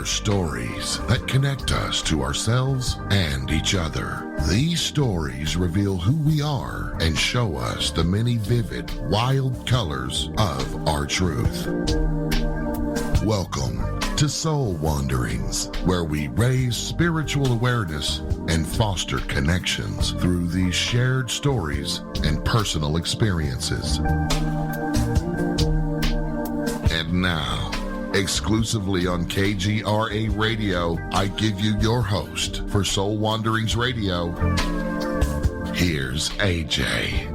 are stories that connect us to ourselves and each other. These stories reveal who we are and show us the many vivid, wild colors of our truth. Welcome to Soul Wanderings, where we raise spiritual awareness and foster connections through these shared stories and personal experiences. And now, exclusively on KGRA Radio, I give you your host for Soul Wanderings Radio. Here's AJ.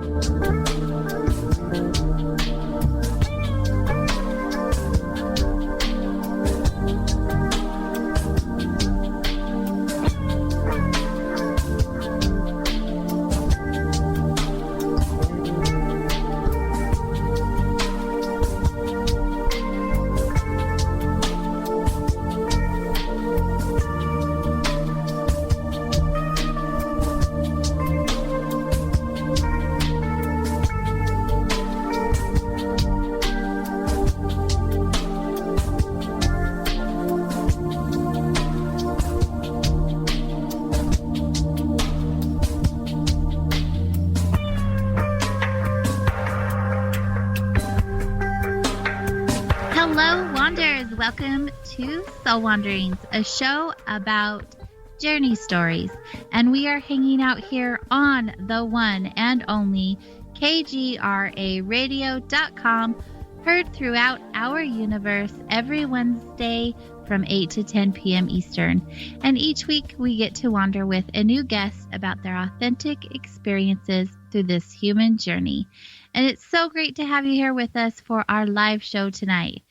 Welcome to Soul Wanderings, a show about journey stories. And we are hanging out here on the one and only KGRAradio.com, heard throughout our universe every Wednesday from 8 to 10 p.m. Eastern. And each week we get to wander with a new guest about their authentic experiences through this human journey. And it's so great to have you here with us for our live show tonight.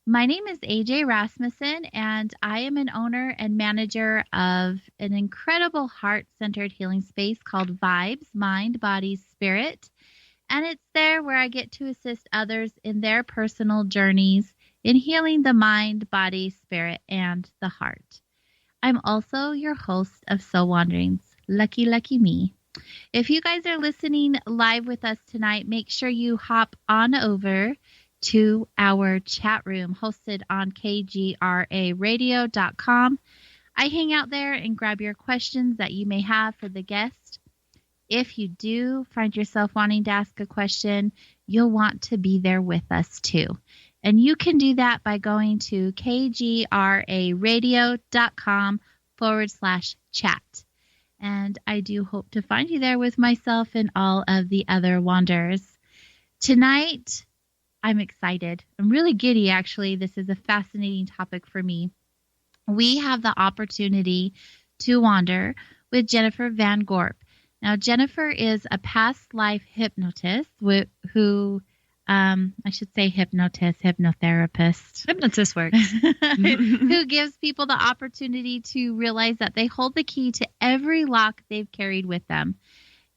My name is AJ Rasmussen, and I am an owner and manager of an incredible heart-centered healing space called Vibes, Mind, Body, Spirit. And it's there where I get to assist others in their personal journeys in healing the mind, body, spirit, and the heart. I'm also your host of Soul Wanderings. Lucky, lucky me. If you guys are listening live with us tonight, make sure you hop on over to our chat room hosted on KGRAradio.com. I hang out there and grab your questions that you may have for the guest. If you do find yourself wanting to ask a question, you'll want to be there with us too. And you can do that by going to KGRAradio.com/chat. And I do hope to find you there with myself and all of the other wanderers. Tonight, I'm excited. I'm really giddy, actually. This is a fascinating topic for me. We have the opportunity to wander with Jennifer Van Gorp. Now, Jennifer is a past life hypnotist who, I should say hypnotherapist. Hypnotist works. Who gives people the opportunity to realize that they hold the key to every lock they've carried with them.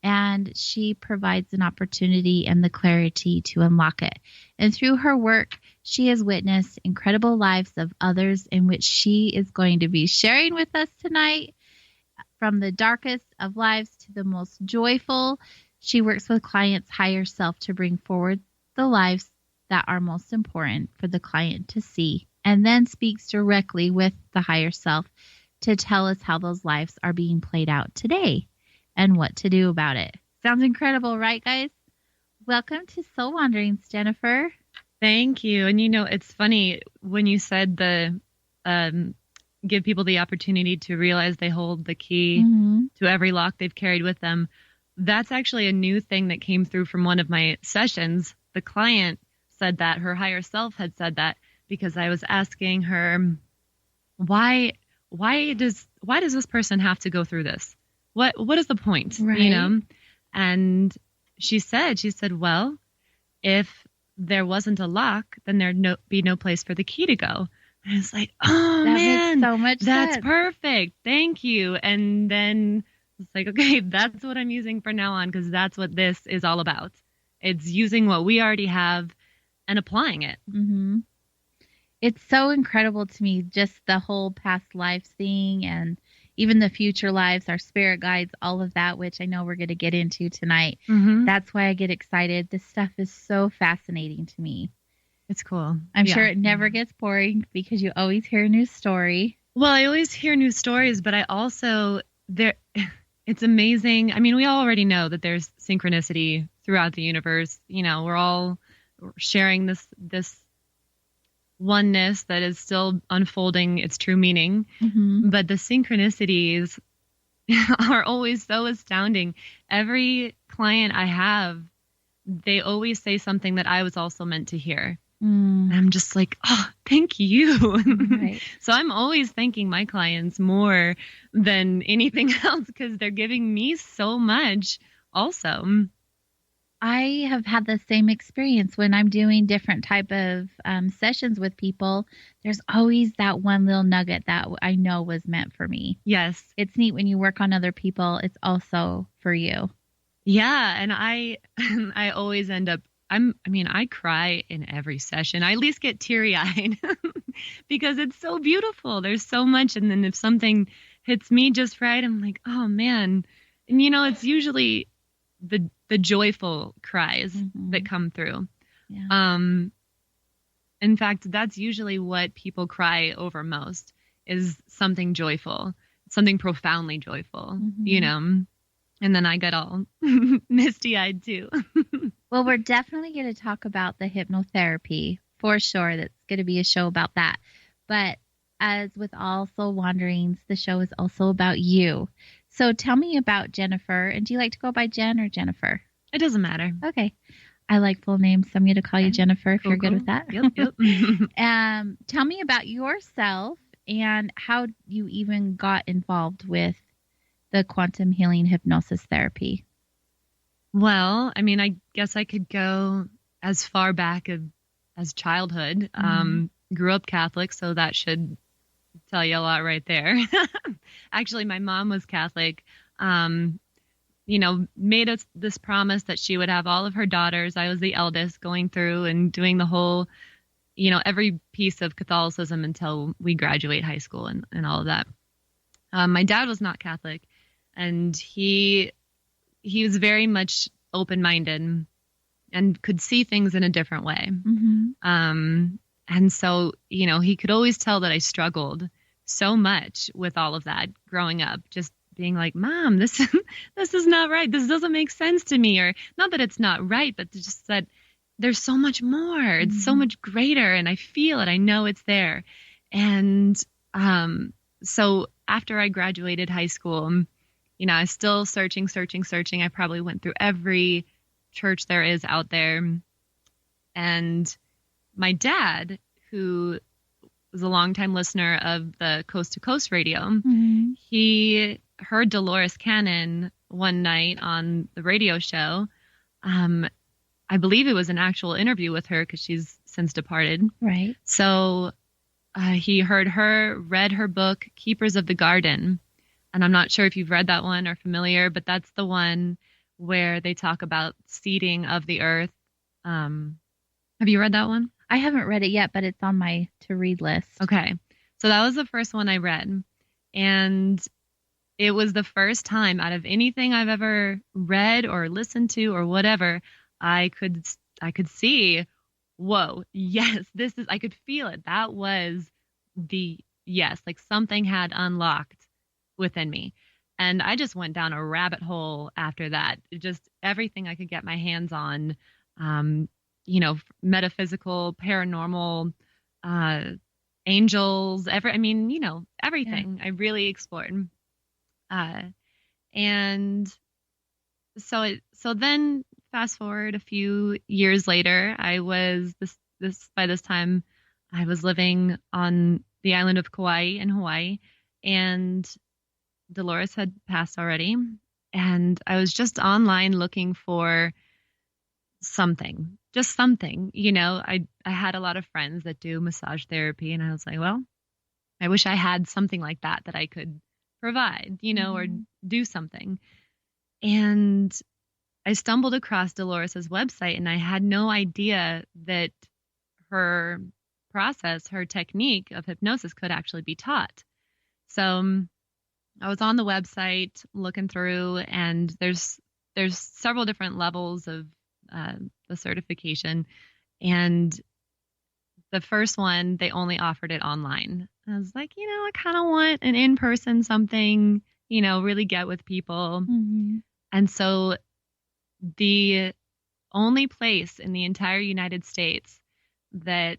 And she provides an opportunity and the clarity to unlock it. And through her work, she has witnessed incredible lives of others in which she is going to be sharing with us tonight. From the darkest of lives to the most joyful, she works with clients' higher self to bring forward the lives that are most important for the client to see, and then speaks directly with the higher self to tell us how those lives are being played out today and what to do about it. Sounds incredible, right, guys? Welcome to Soul Wanderings, Jennifer. Thank you. And it's funny when you said the give people the opportunity to realize they hold the key to every lock they've carried with them. That's actually a new thing that came through from one of my sessions. The client said that her higher self had said that because I was asking her, why does this person have to go through this? What is the point? Right. And she said, well, if there wasn't a lock, then there'd be no place for the key to go. And it's like, oh, that man, makes so much that's sense. perfect. Thank you. And then it's like, okay, that's what I'm using from now on, because that's what this is all about. It's using what we already have and applying it. Mm-hmm. It's so incredible to me, just the whole past lives thing and even the future lives, our spirit guides, all of that, which I know we're going to get into tonight. Mm-hmm. That's why I get excited. This stuff is so fascinating to me. It's cool. I'm sure it never gets boring because you always hear a new story. Well, I always hear new stories, but I also it's amazing. I mean, we already know that there's synchronicity throughout the universe. We're all sharing this oneness that is still unfolding its true meaning. Mm-hmm. But the synchronicities are always so astounding. Every client I have, they always say something that I was also meant to hear. And I'm just like, oh, thank you. Right. So I'm always thanking my clients more than anything else because they're giving me so much also. I have had the same experience when I'm doing different type of sessions with people. There's always that one little nugget that I know was meant for me. Yes. It's neat when you work on other people. It's also for you. Yeah. And I always end up, I cry in every session. I at least get teary-eyed because it's so beautiful. There's so much. And then if something hits me just right, I'm like, oh man. And it's usually the joyful cries that come through. Yeah. In fact, that's usually what people cry over most is something joyful, something profoundly joyful, and then I get all misty-eyed too. Well, we're definitely going to talk about the hypnotherapy for sure. That's going to be a show about that. But as with all soul wanderings, the show is also about you. So tell me about Jennifer. And do you like to go by Jen or Jennifer? It doesn't matter. Okay. I like full names, so I'm going to call you Jennifer if you're good with that. Yep. Tell me about yourself and how you even got involved with the quantum healing hypnosis therapy. Well, I guess I could go as far back as childhood. Grew up Catholic, so that should tell you a lot right there. Actually, my mom was Catholic. Made us this promise that she would have all of her daughters. I was the eldest, going through and doing the whole, every piece of Catholicism until we graduate high school and all of that. My dad was not Catholic, and he was very much open-minded and could see things in a different way. And so, he could always tell that I struggled so much with all of that growing up, just being like, Mom, this is not right. This doesn't make sense to me. Or not that it's not right, but just that there's so much more. It's so much greater. And I feel it. I know it's there. And so after I graduated high school, I was still searching. I probably went through every church there is out there. And my dad, who was a longtime listener of the Coast to Coast radio, he heard Dolores Cannon one night on the radio show. I believe it was an actual interview with her because she's since departed. Right. So he heard her, read her book, Keepers of the Garden. And I'm not sure if you've read that one or familiar, but that's the one where they talk about seeding of the earth. Have you read that one? I haven't read it yet, but it's on my to-read list. Okay. So that was the first one I read. And it was the first time out of anything I've ever read or listened to or whatever, I could see, whoa, yes, I could feel it. That was like something had unlocked within me. And I just went down a rabbit hole after that. Just everything I could get my hands on, metaphysical, paranormal, angels, everything. Yeah. I really explored. And so then fast forward a few years later, I was by this time I was living on the island of Kauai in Hawaii, and Dolores had passed already. And I was just online looking for something. I had a lot of friends that do massage therapy, and I was like, well, I wish I had something like that I could provide, or do something. And I stumbled across Dolores's website, and I had no idea that her process, her technique of hypnosis could actually be taught. So I was on the website looking through, and there's several different levels of the certification. And the first one, they only offered it online. I was like, I kind of want an in-person something, really get with people. Mm-hmm. And so the only place in the entire United States that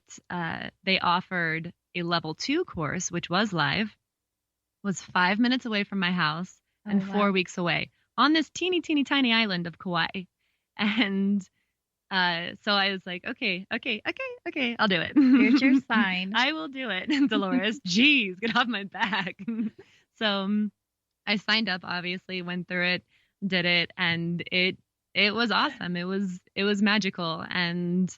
they offered a level 2 course, which was live, was 5 minutes away from my house and Oh, wow. 4 weeks away on this teeny, teeny, tiny island of Kauai. And so I was like, okay, I'll do it. Here's your sign. I will do it, Dolores. Jeez, get off my back. So I signed up, obviously, went through it, did it, and it was awesome. It was magical, and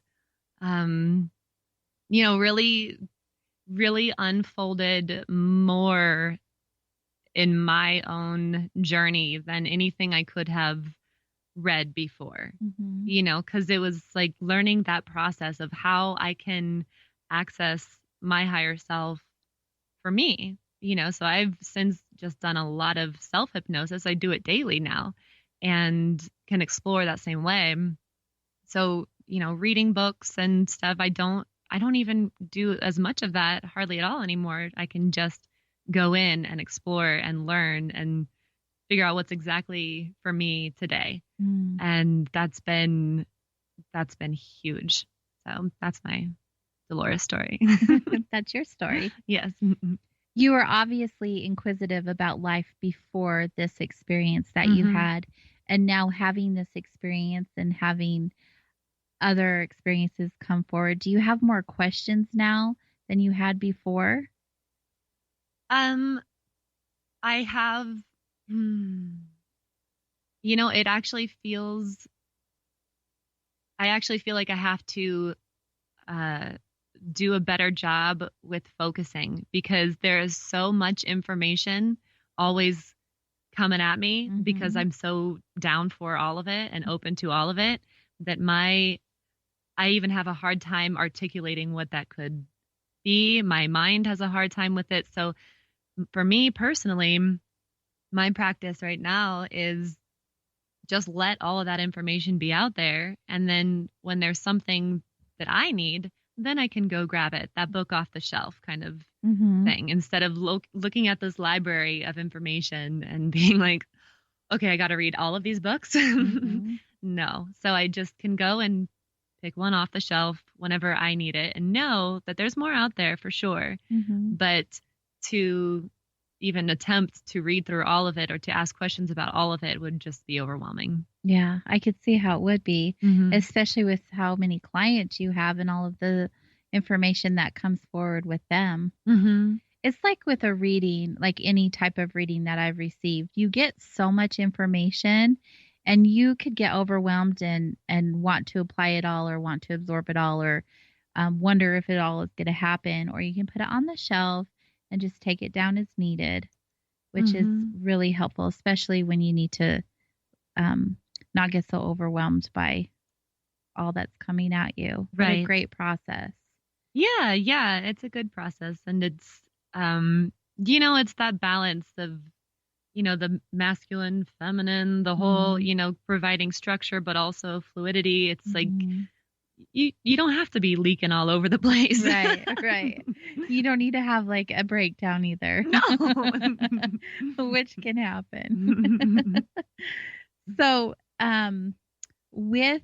really, really unfolded more in my own journey than anything I could have read before. Mm-hmm. Because it was like learning that process of how I can access my higher self for me. So I've since just done a lot of self-hypnosis. I do it daily now and can explore that same way. So, reading books and stuff, I don't even do as much of that hardly at all anymore. I can just go in and explore and learn and figure out what's exactly for me today. Mm. And that's been huge. So that's my Dolores story. That's your story. Yes. You were obviously inquisitive about life before this experience that you had, and now having this experience and having other experiences come forward. Do you have more questions now than you had before? I have, it actually feels, I actually feel like I have to do a better job with focusing, because there is so much information always coming at me because I'm so down for all of it and open to all of it that I even have a hard time articulating what that could be. My mind has a hard time with it. So for me personally, my practice right now is just let all of that information be out there. And then when there's something that I need, then I can go grab it, that book off the shelf kind of thing, instead of looking at this library of information and being like, okay, I got to read all of these books. No. So I just can go and pick one off the shelf whenever I need it and know that there's more out there for sure. But to even attempt to read through all of it or to ask questions about all of it would just be overwhelming. Yeah, I could see how it would be, especially with how many clients you have and all of the information that comes forward with them. It's like with a reading, like any type of reading that I've received, you get so much information and you could get overwhelmed and want to apply it all or want to absorb it all or wonder if it all is going to happen, or you can put it on the shelf and just take it down as needed, which is really helpful, especially when you need to not get so overwhelmed by all that's coming at you. Right. What a great process. Yeah, it's a good process. And it's, it's that balance of, the masculine, feminine, the whole, providing structure, but also fluidity. It's like, you don't have to be leaking all over the place. Right. You don't need to have like a breakdown either. No. Which can happen. So, we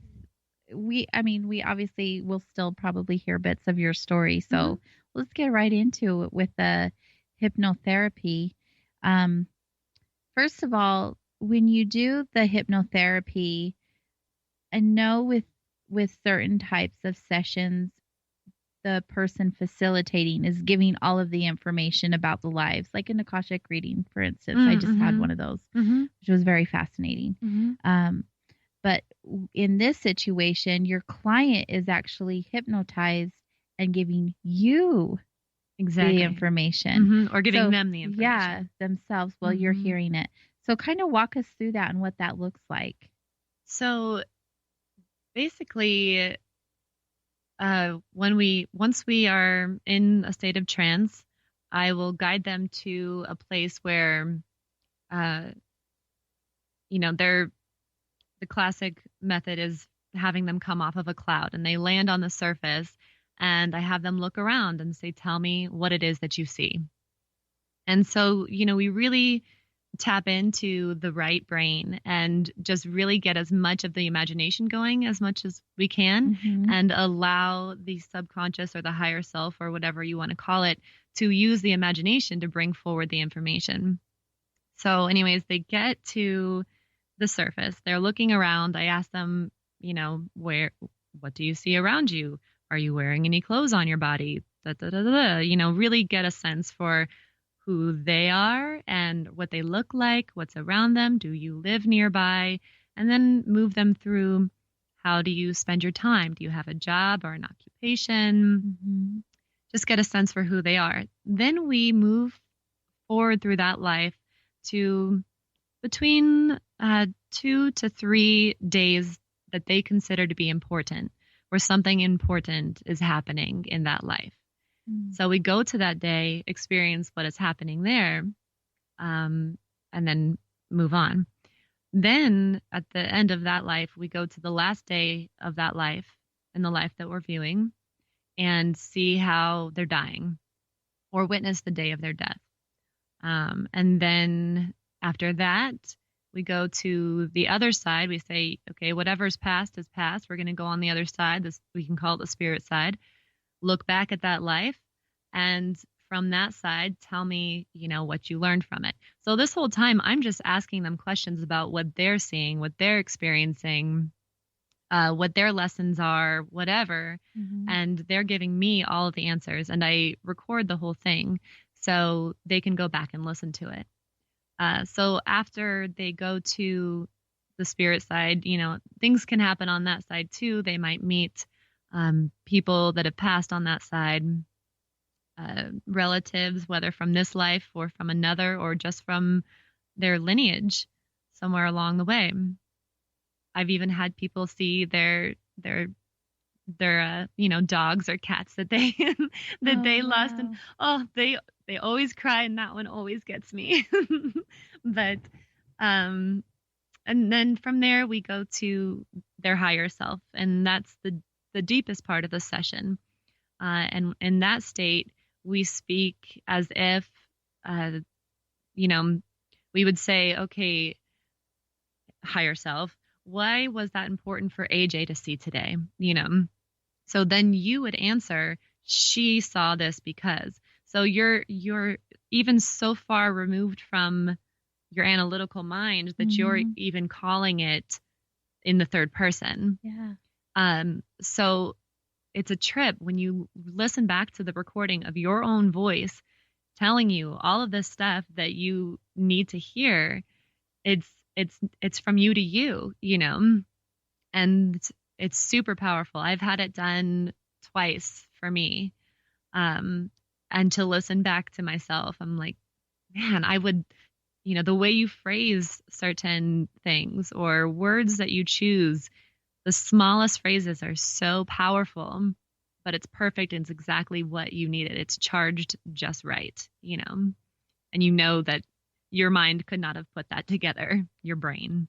obviously will still probably hear bits of your story. So let's get right into it with the hypnotherapy. First of all, when you do the hypnotherapy, I know with certain types of sessions, the person facilitating is giving all of the information about the lives, like an Akashic reading, for instance. I just had one of those, which was very fascinating. But in this situation, your client is actually hypnotized and giving you the information. Or giving them the information. Yeah, themselves while you're hearing it. So kind of walk us through that and what that looks like. So basically, once we are in a state of trance, I will guide them to a place where, the classic method is having them come off of a cloud, and they land on the surface, and I have them look around and say, tell me what it is that you see. And so, we really tap into the right brain and just really get as much of the imagination going as much as we can, and allow the subconscious or the higher self or whatever you want to call it to use the imagination to bring forward the information. So anyways, they get to the surface. They're looking around. I ask them, what do you see around you? Are you wearing any clothes on your body? Really get a sense for who they are and what they look like, what's around them. Do you live nearby? And then move them through, how do you spend your time? Do you have a job or an occupation? Just get a sense for who they are. Then we move forward through that life to between 2 to 3 days that they consider to be important, where something important is happening in that life. So we go to that day, experience what is happening there, and then move on. Then at the end of that life, we go to the last day of that life and the life that we're viewing, and see how they're dying or witness the day of their death. And then after that, we go to the other side. We say, okay, whatever's past is past. We're going to go on the other side. We can call it the spirit side. Look back at that life, and from that side, tell me, what you learned from it. So this whole time, I'm just asking them questions about what they're seeing, what they're experiencing, what their lessons are, whatever. And they're giving me all of the answers, and I record the whole thing so they can go back and listen to it. So after they go to the spirit side, things can happen on that side too. They might meet people that have passed on that side, relatives, whether from this life or from another, or just from their lineage somewhere along the way. I've even had people see their dogs or cats that they they lost, and they always cry, and that one always gets me. But and then from there we go to their higher self, and that's the deepest part of the session. And in that state, we speak as if, we would say, okay, higher self, why was that important for AJ to see today? So then you would answer, she saw this because. So you're even so far removed from your analytical mind that you're even calling it in the third person. Yeah. So it's a trip when you listen back to the recording of your own voice telling you all of this stuff that you need to hear. It's from you to you, and it's super powerful. I've had it done twice for me. And to listen back to myself, I'm like, man, I would, the way you phrase certain things or words that you choose, the smallest phrases are so powerful, but it's perfect. And it's exactly what you needed. It's charged just right, and that your mind could not have put that together, your brain.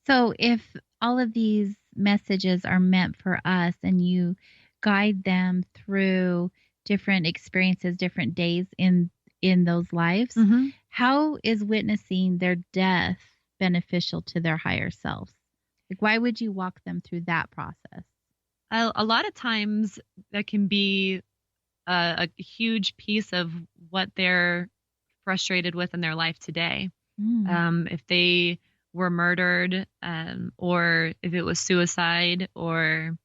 So if all of these messages are meant for us and you guide them through different experiences, different days in those lives, how is witnessing their death beneficial to their higher selves? Like, why would you walk them through that process? A lot of times that can be a huge piece of what they're frustrated with in their life today. If they were murdered, or if it was suicide, or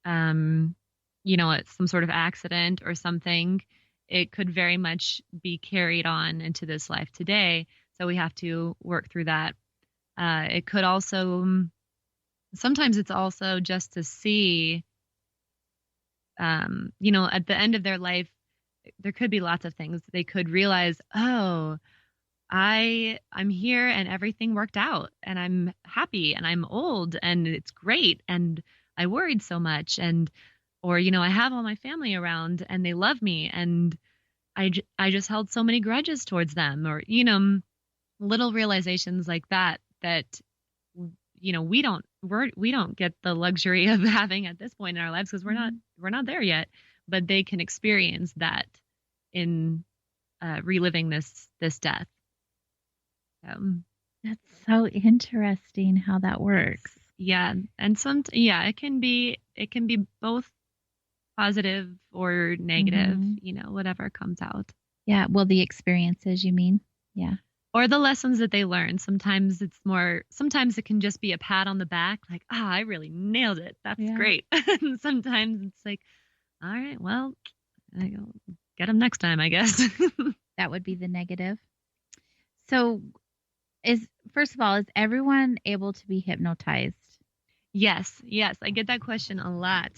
it's some sort of accident or something, it could very much be carried on into this life today. So we have to work through that. It could also, sometimes it's also just to see, at the end of their life, there could be lots of things. They could realize, oh, I'm here and everything worked out and I'm happy and I'm old and it's great and I worried so much, or I have all my family around and they love me and I just held so many grudges towards them, or little realizations like that we don't we don't get the luxury of having at this point in our lives because we're not there yet, but they can experience that in reliving this death. That's so interesting how that works. Yeah, and it can be both positive or negative, whatever comes out. Yeah, well, the experiences, you mean? Yeah. Or the lessons that they learn. Sometimes it can just be a pat on the back, like, I really nailed it. That's great. And sometimes it's like, all right, well, get them next time, I guess. That would be the negative. So first of all, is everyone able to be hypnotized? Yes. I get that question a lot.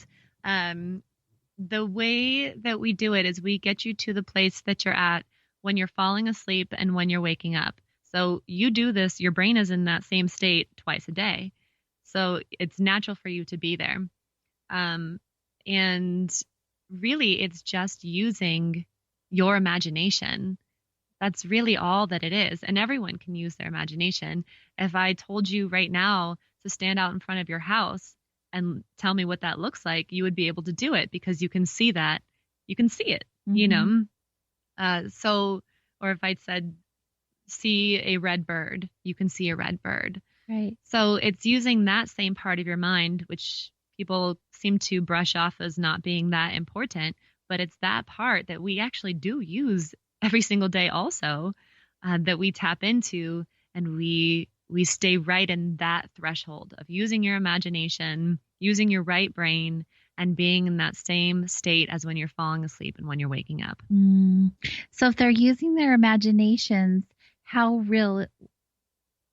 The way that we do it is we get you to the place that you're at when you're falling asleep and when you're waking up. So you do this, your brain is in that same state twice a day. So it's natural for you to be there. And really, it's just using your imagination. That's really all that it is. And everyone can use their imagination. If I told you right now to stand out in front of your house and tell me what that looks like, you would be able to do it because you can see that. You can see it, or if I'd said, see a red bird, you can see a red bird. Right. So it's using that same part of your mind, which people seem to brush off as not being that important, but it's that part that we actually do use every single day also, that we tap into, and we stay right in that threshold of using your imagination, using your right brain, and being in that same state as when you're falling asleep and when you're waking up. So if they're using their imaginations, how real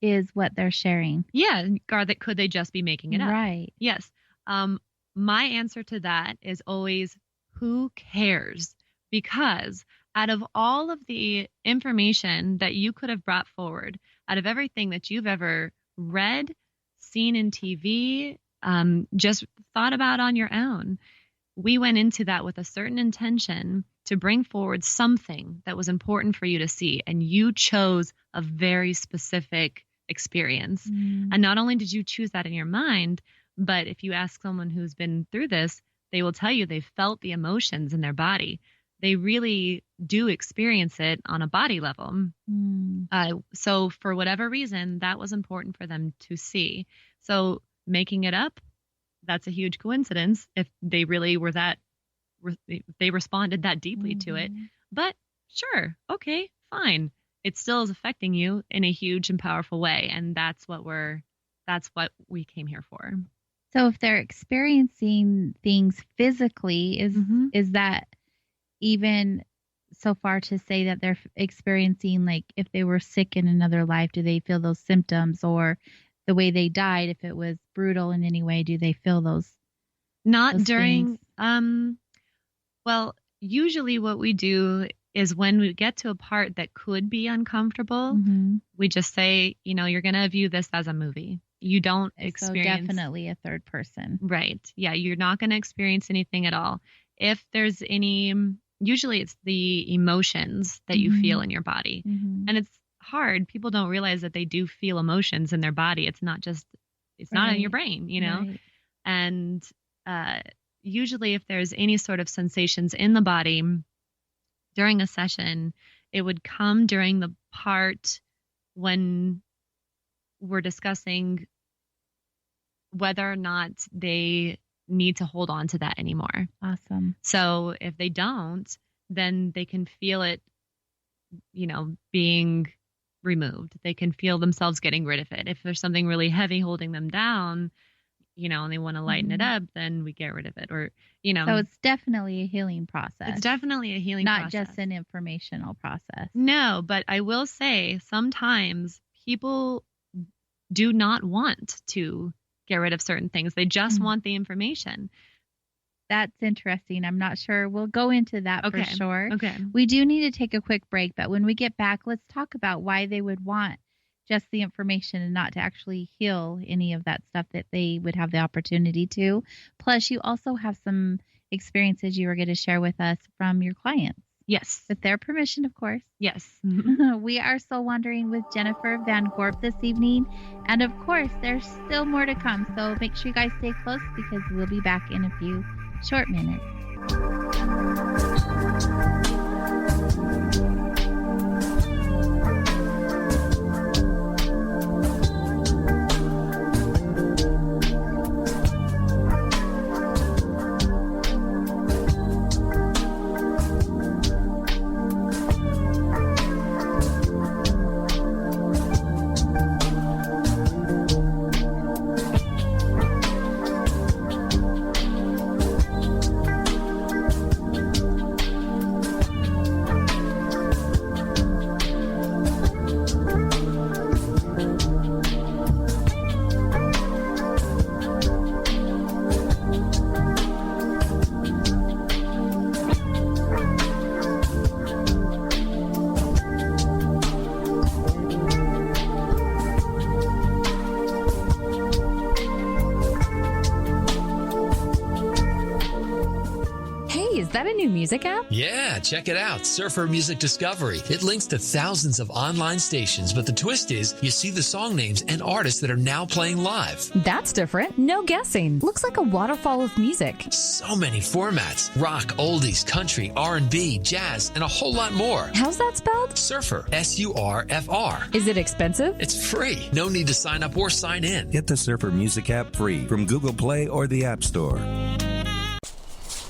is what they're sharing? Yeah, could they just be making it up? Right. Yes. My answer to that is always, who cares? Because out of all of the information that you could have brought forward, out of everything that you've ever read, seen in TV, just thought about on your own, we went into that with a certain intention to bring forward something that was important for you to see. And you chose a very specific experience. And not only did you choose that in your mind, but if you ask someone who's been through this, they will tell you they felt the emotions in their body. They really do experience it on a body level. So for whatever reason, that was important for them to see. So making it up, that's a huge coincidence if they really were they responded that deeply to it. But sure, okay, fine. It still is affecting you in a huge and powerful way. And that's what we came here for. So if they're experiencing things physically, is that even so far to say that they're experiencing, like if they were sick in another life, do they feel those symptoms? Or the way they died, if it was brutal in any way, do they feel those? Not during, well, usually what we do is when we get to a part that could be uncomfortable, we just say, you're going to view this as a movie. You don't experience. So definitely a third person. Right. Yeah. You're not going to experience anything at all. If there's usually it's the emotions that you feel in your body. And it's hard. People don't realize that they do feel emotions in their body. It's not in your brain, Right. And usually if there's any sort of sensations in the body during a session, it would come during the part when we're discussing whether or not they need to hold on to that anymore. Awesome. So if they don't, then they can feel it, being removed. They can feel themselves getting rid of it. If there's something really heavy holding them down, and they want to lighten it up, then we get rid of it. Or, So it's definitely a healing process. It's definitely a healing process. Not just an informational process. No, but I will say sometimes people do not want to get rid of certain things. They just want the information. That's interesting. I'm not sure. We'll go into that for sure. Okay. We do need to take a quick break, but when we get back, let's talk about why they would want just the information and not to actually heal any of that stuff that they would have the opportunity to. Plus, you also have some experiences you were going to share with us from your clients. Yes. With their permission, of course. Yes. We are Soul Wandering with Jennifer Van Gorp this evening. And of course, there's still more to come. So make sure you guys stay close because we'll be back in a few short minutes. Music app? Yeah, check it out. Surfer Music Discovery. It links to thousands of online stations, but the twist is you see the song names and artists that are now playing live. That's different. No guessing. Looks like a waterfall of music. So many formats. Rock, oldies, country, R&B, jazz, and a whole lot more. How's that spelled? Surfer. S-U-R-F-R. Is it expensive? It's free. No need to sign up or sign in. Get the Surfer Music app free from Google Play or the App Store.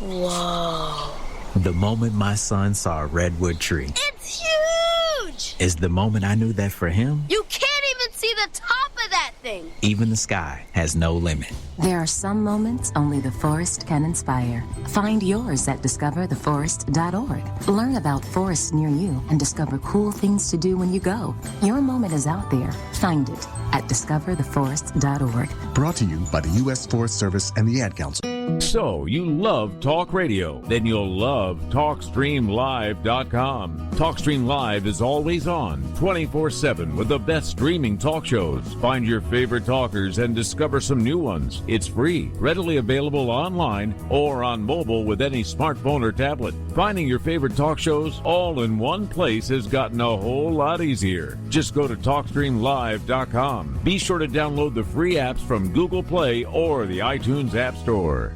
Whoa. The moment my son saw a redwood tree. It's huge! Is the moment I knew that for him, You can't even see the top of that thing! even the sky has no limit. There are some moments only the forest can inspire. Find yours at discovertheforest.org. Learn about forests near you and discover cool things to do when you go. Your moment is out there. Find it at discovertheforest.org. Brought to you by the U.S. Forest Service and the Ad Council. So, you love talk radio? Then you'll love TalkStreamLive.com. TalkStream Live is always on, 24/7 with the best streaming talk shows. Find your favorite talkers and discover some new ones. It's free, readily available online or on mobile with any smartphone or tablet. Finding your favorite talk shows all in one place has gotten a whole lot easier. Just go to TalkStreamLive.com. Be sure to download the free apps from Google Play or the iTunes App Store.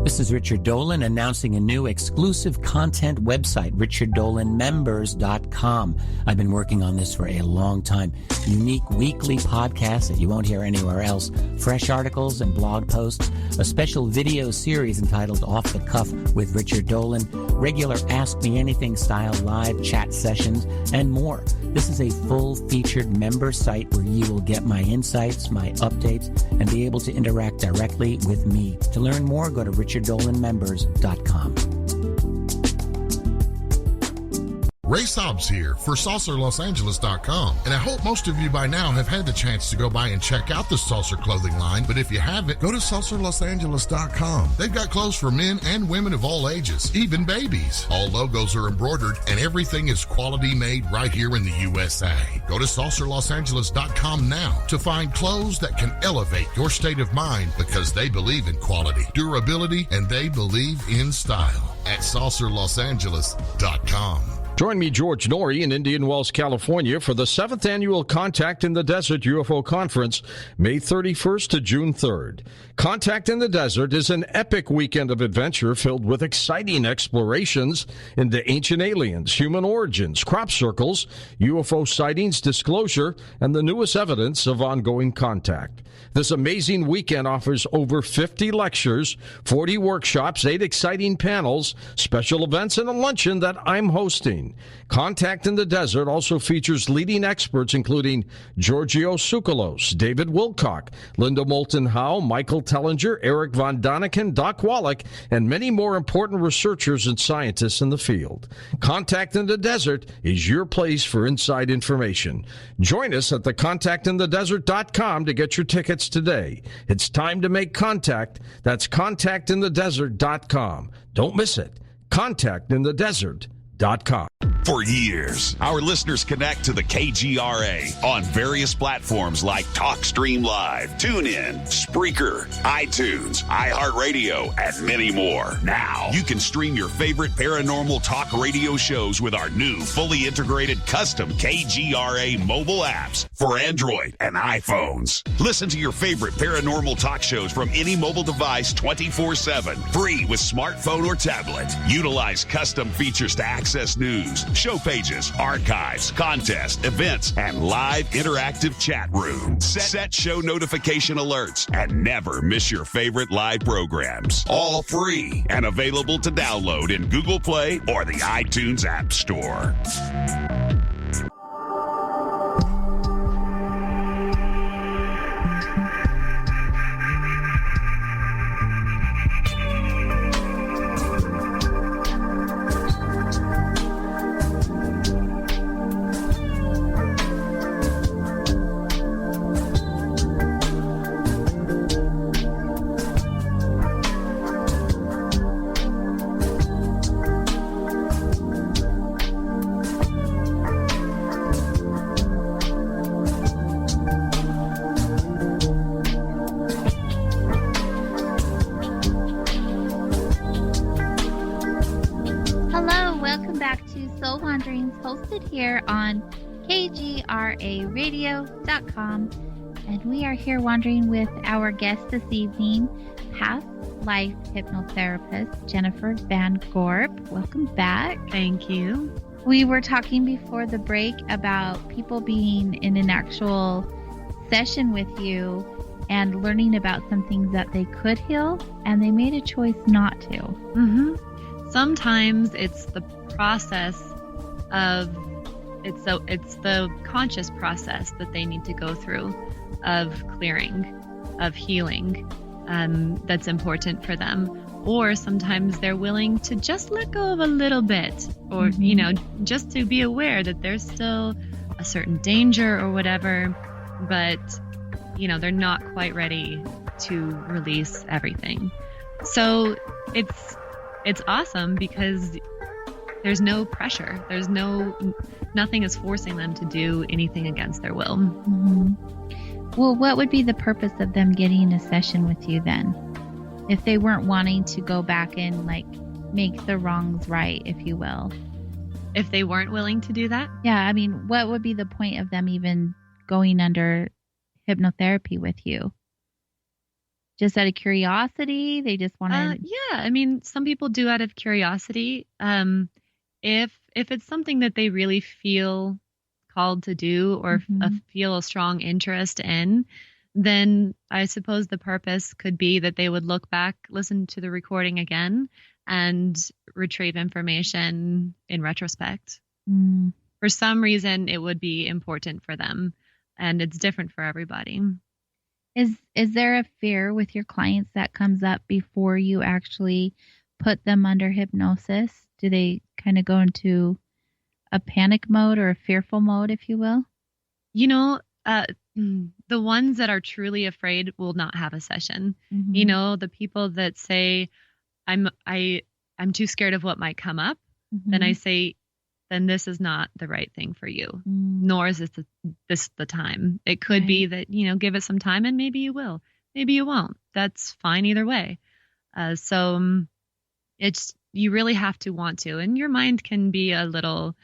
This is Richard Dolan announcing a new exclusive content website, richarddolanmembers.com. I've been working on this for a long time. Unique weekly podcasts that you won't hear anywhere else, fresh articles and blog posts, a special video series entitled Off the Cuff with Richard Dolan, regular Ask Me Anything style live chat sessions, and more. This is a full-featured member site where you will get my insights, my updates, and be able to interact directly with me. To learn more, go to richarddolanmembers.com. Ray Sobbs here for SaucerLosAngeles.com, and I hope most of you by now have had the chance to go by and check out the Saucer clothing line, but if you haven't, go to SaucerLosAngeles.com. They've got clothes for men and women of all ages, even babies. All logos are embroidered, and everything is quality made right here in the USA. Go to SaucerLosAngeles.com now to find clothes that can elevate your state of mind because they believe in quality, durability, and they believe in style at SaucerLosAngeles.com. Join me, George Norrie, in Indian Wells, California, for the 7th Annual Contact in the Desert UFO Conference, May 31st to June 3rd. Contact in the Desert is an epic weekend of adventure filled with exciting explorations into ancient aliens, human origins, crop circles, UFO sightings, disclosure, and the newest evidence of ongoing contact. This amazing weekend offers over 50 lectures, 40 workshops, 8 exciting panels, special events, and a luncheon that I'm hosting. Contact in the Desert also features leading experts including Giorgio Tsoukalos, David Wilcock, Linda Moulton Howe, Michael Tellinger, Eric Von Daniken, Doc Wallach, and many more important researchers and scientists in the field. Contact in the Desert is your place for inside information. Join us at the contactinthedesert.com to get your tickets today. It's time to make contact. That's contactinthedesert.com. Don't miss it. Contactinthedesert.com. For years, our listeners connect to the KGRA on various platforms like TalkStream Live, TuneIn, Spreaker, iTunes, iHeartRadio, and many more. Now, you can stream your favorite paranormal talk radio shows with our new, fully integrated custom KGRA mobile apps for Android and iPhones. Listen to your favorite paranormal talk shows from any mobile device 24/7, free with smartphone or tablet. Utilize custom features to access news, show pages, archives, contests, events, and live interactive chat rooms. Set show notification alerts and never miss your favorite live programs. All free and available to download in Google Play or the iTunes App Store. Here on KGRAradio.com, and we are here wandering with our guest this evening, past life hypnotherapist Jennifer Van Gorp. Welcome back. Thank you. We were talking before the break about people being in an actual session with you and learning about some things that they could heal, and they made a choice not to. Mm-hmm. Sometimes it's the process of it's the conscious process that they need to go through of clearing, of healing, that's important for them. Or sometimes they're willing to just let go of a little bit, or just to be aware that there's still a certain danger or whatever, but they're not quite ready to release everything. So it's awesome because there's no pressure. There's nothing is forcing them to do anything against their will. Mm-hmm. Well, what would be the purpose of them getting a session with you then? If they weren't wanting to go back and make the wrongs right, if you will. If they weren't willing to do that? Yeah, I mean, what would be the point of them even going under hypnotherapy with you? Just out of curiosity? They just want to... Yeah, I mean, some people do out of curiosity. If it's something that they really feel called to do or feel a strong interest in, then I suppose the purpose could be that they would look back, listen to the recording again, and retrieve information in retrospect. Mm. For some reason, it would be important for them, and it's different for everybody. Is there a fear with your clients that comes up before you actually put them under hypnosis? Do they kind of go into a panic mode or a fearful mode, if you will? The ones that are truly afraid will not have a session. Mm-hmm. The people that say, I'm too scared of what might come up, Mm-hmm. then I say, then this is not the right thing for you, nor is this the time. It could be that, give it some time and maybe you will, maybe you won't. That's fine either way. So you really have to want to, and your mind can be a little,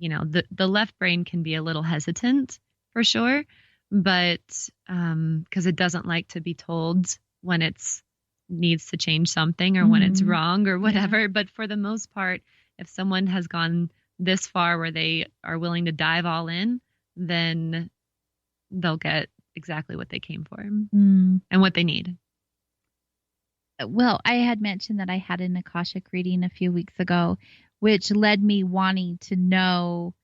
the left brain can be a little hesitant for sure, but because it doesn't like to be told when it's needs to change something or when it's wrong or whatever. Yeah. But for the most part, if someone has gone this far where they are willing to dive all in, then they'll get exactly what they came for and what they need. Well, I had mentioned that I had an Akashic reading a few weeks ago, which led me wanting to know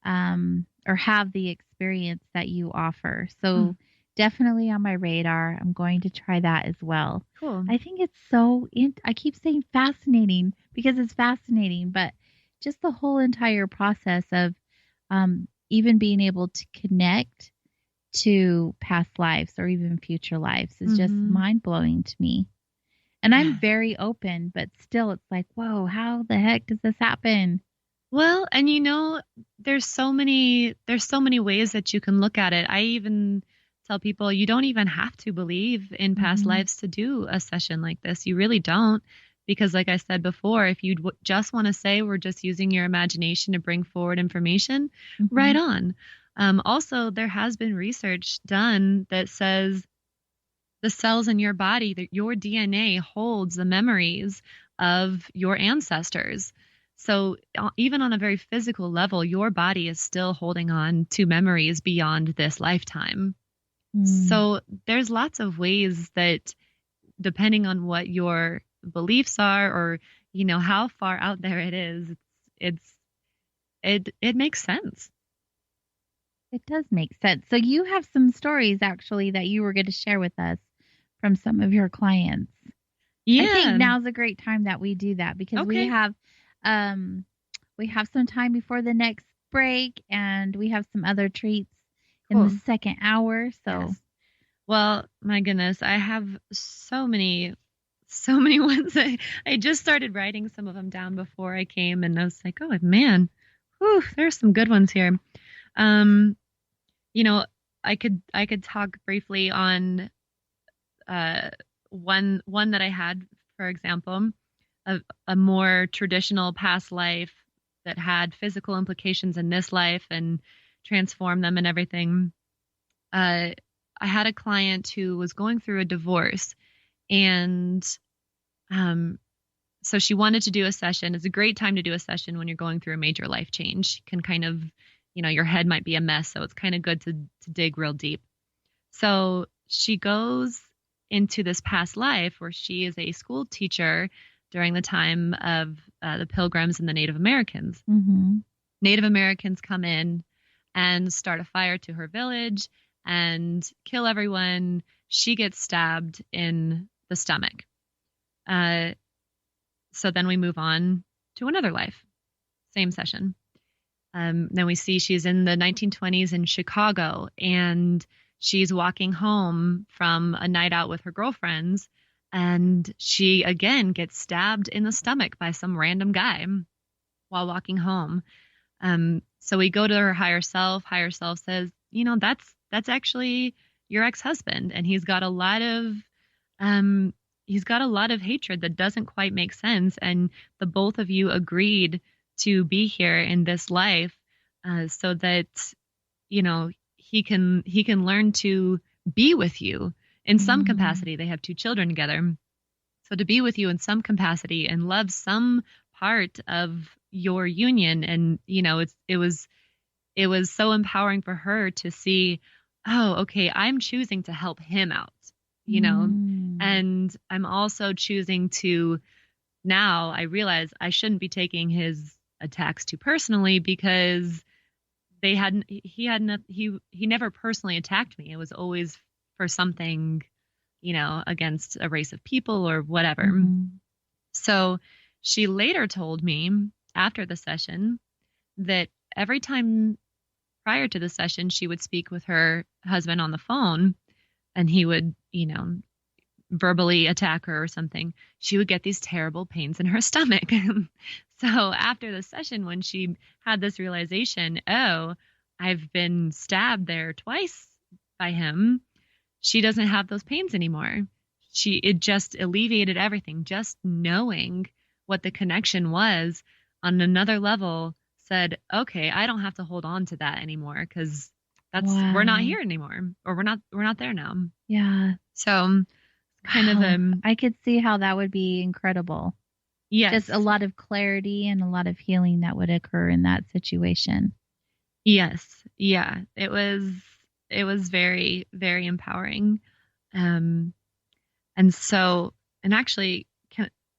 or have the experience that you offer. So definitely on my radar. I'm going to try that as well. Cool. I think it's I keep saying fascinating because it's fascinating, but just the whole entire process of even being able to connect to past lives or even future lives is just mind-blowing to me. And I'm very open, but still it's like, whoa, how the heck does this happen? Well, and there's so many ways that you can look at it. I even tell people you don't even have to believe in past lives to do a session like this. You really don't, because like I said before, if you just want to say we're just using your imagination to bring forward information, right on. Also, there has been research done that says the cells in your body, that your DNA holds the memories of your ancestors. So even on a very physical level, your body is still holding on to memories beyond this lifetime. So there's lots of ways that, depending on what your beliefs are, or how far out there it is, it makes sense. It does make sense. So you have some stories actually that you were going to share with us from some of your clients. Yeah. I think now's a great time that we do that, because we have some time before the next break, and we have some other treats in the second hour. So, yes. Well, my goodness, I have so many ones. I just started writing some of them down before I came, and I was like, oh man, there's some good ones here. I could talk briefly on one that I had, for example, a more traditional past life that had physical implications in this life and transformed them and everything. I had a client who was going through a divorce, and so she wanted to do a session. It's a great time to do a session when you're going through a major life change. You can kind of, your head might be a mess, so it's kind of good to dig real deep. So she goes into this past life where she is a school teacher during the time of the Pilgrims and the Native Americans. Native Americans come in and start a fire to her village and kill everyone. She gets stabbed in the stomach. So then we move on to another life. Same session. Then we see she's in the 1920s in Chicago, and she's walking home from a night out with her girlfriends, and she again gets stabbed in the stomach by some random guy while walking home. So we go to her higher self. Higher self says, that's actually your ex-husband, and he's got a lot of hatred that doesn't quite make sense. And the both of you agreed to be here in this life, so that, he can learn to be with you in some capacity. They have 2 children together. So to be with you in some capacity and love some part of your union. And, it was so empowering for her to see, oh, okay, I'm choosing to help him out, and I'm also choosing to, now I realize I shouldn't be taking his attacks too personally, because he never personally attacked me. It was always for something, against a race of people or whatever. So she later told me after the session that every time prior to the session, she would speak with her husband on the phone, and he would, verbally attack her or something. She would get these terrible pains in her stomach. So after the session, when she had this realization, oh, I've been stabbed there twice by him, she doesn't have those pains anymore. It just alleviated everything. Just knowing what the connection was on another level said, okay, I don't have to hold on to that anymore, because we're not here anymore, or we're not there now. Yeah. So kind of I could see how that would be incredible. Yes. Just a lot of clarity and a lot of healing that would occur in that situation. Yes. Yeah. It was very, very empowering. And actually,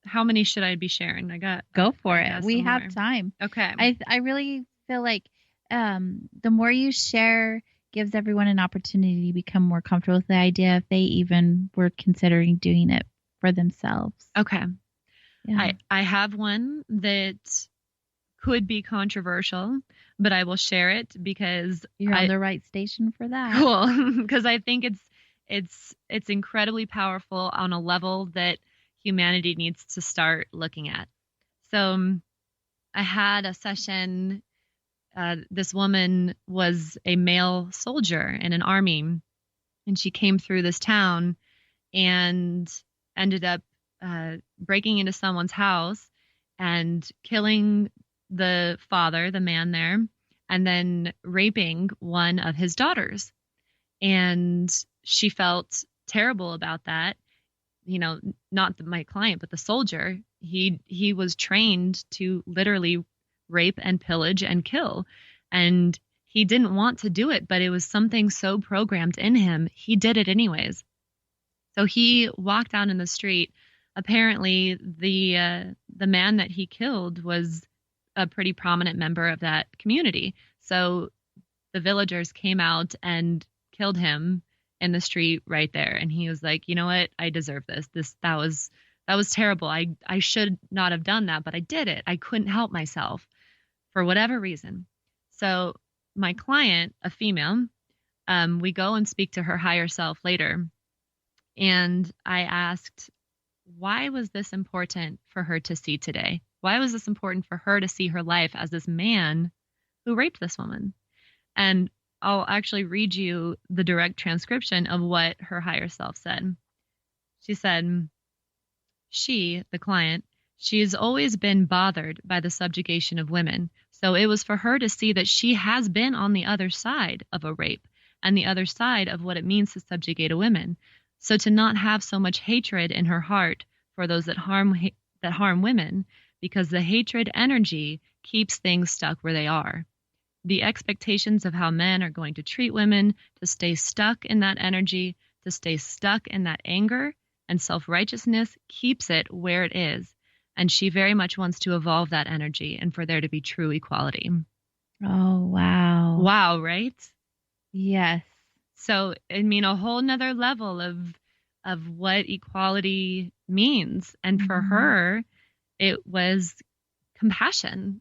how many should I be sharing? Go for it. We have time. Okay. I really feel like the more you share gives everyone an opportunity to become more comfortable with the idea if they even were considering doing it for themselves. Okay. Yeah. I have one that could be controversial, but I will share it because you're on the right station for that. Cool. Because I think it's incredibly powerful on a level that humanity needs to start looking at. So I had a session. This woman was a male soldier in an army, and she came through this town and ended up breaking into someone's house and killing the father, the man there, and then raping one of his daughters. And she felt terrible about that. You know, not my client, but the soldier. He was trained to literally rape and pillage and kill. And he didn't want to do it, but it was something so programmed in him. He did it anyways. So he walked out in the street. Apparently, the man that he killed was a pretty prominent member of that community. So the villagers came out and killed him in the street right there. And he was like, you know what? I deserve this. That was terrible. I should not have done that, but I did it. I couldn't help myself for whatever reason. So my client, a female, we go and speak to her higher self later. And I asked, why was this important for her to see today? Why was this important for her to see her life as this man who raped this woman? And I'll actually read you the direct transcription of what her higher self said. She said, she, the client, she has always been bothered by the subjugation of women. So it was for her to see that she has been on the other side of a rape and the other side of what it means to subjugate a woman. So to not have so much hatred in her heart for those that harm women, because the hatred energy keeps things stuck where they are. The expectations of how men are going to treat women, to stay stuck in that energy, to stay stuck in that anger and self-righteousness keeps it where it is. And she very much wants to evolve that energy and for there to be true equality. Oh, wow. Wow, right? Yes. So, I mean, a whole nother level of what equality means. And for her, it was compassion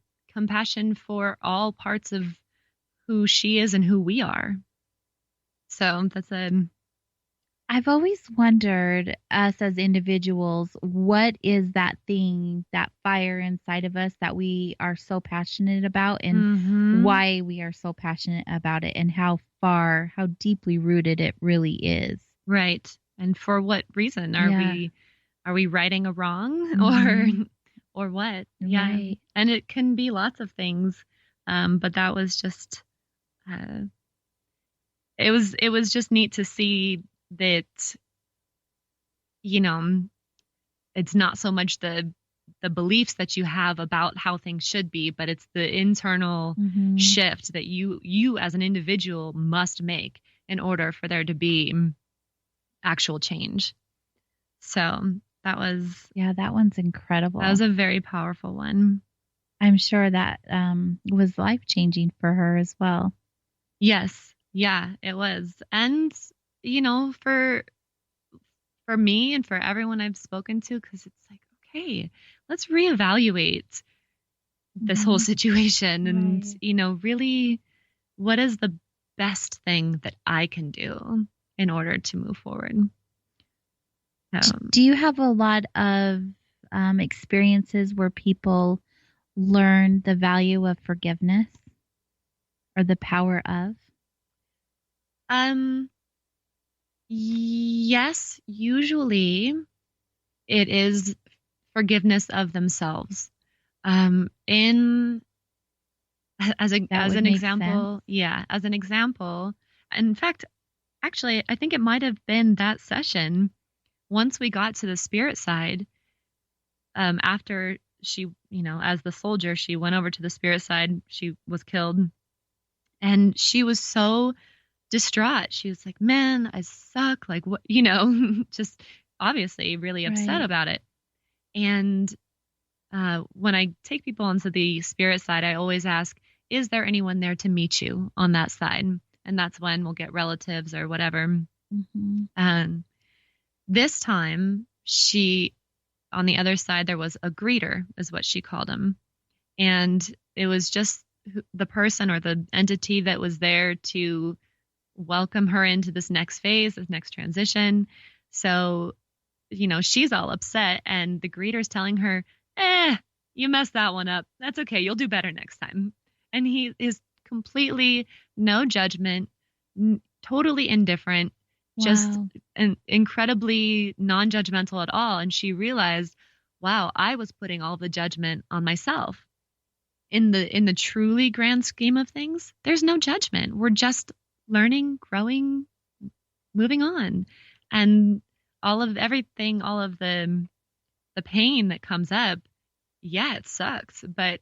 for all parts of who she is and who we are. So that's I've always wondered, us as individuals, what is that thing, that fire inside of us that we are so passionate about, and why we are so passionate about it, and how deeply rooted it really is. Right. And for what reason are we righting a wrong or what? Yeah. Right. And it can be lots of things. But that was just it was just neat to see that, you know, it's not so much the beliefs that you have about how things should be, but it's the internal shift that you as an individual must make in order for there to be actual change. So that one's incredible. That was a very powerful one. I'm sure that was life-changing for her as well. Yes. Yeah, it was. And, you know, for me and for everyone I've spoken to, because it's like, okay, let's reevaluate this whole situation and, you know, really, what is the best thing that I can do in order to move forward? Do you have a lot of experiences where people learn the value of forgiveness or the power of? Yes, usually it is forgiveness of themselves. As an example, as an example, in fact, actually, I think it might have been that session. Once we got to the spirit side, after she, you know, as the soldier, she went over to the spirit side. She was killed, and she was so distraught. She was like, man, I suck. Like, what, you know, just obviously really upset about it. And when I take people onto the spirit side, I always ask, is there anyone there to meet you on that side? And that's when we'll get relatives or whatever. This time, on the other side, there was a greeter, is what she called him. And it was just the person or the entity that was there to welcome her into this next phase, this next transition. So, you know, she's all upset, and the greeter's telling her, you messed that one up. That's okay. You'll do better next time. And he is completely no judgment, totally indifferent, just incredibly non-judgmental at all. And she realized, wow, I was putting all the judgment on myself. In the truly grand scheme of things, there's no judgment. We're just learning, growing, moving on. And all of everything, all of the pain that comes up, yeah, it sucks, but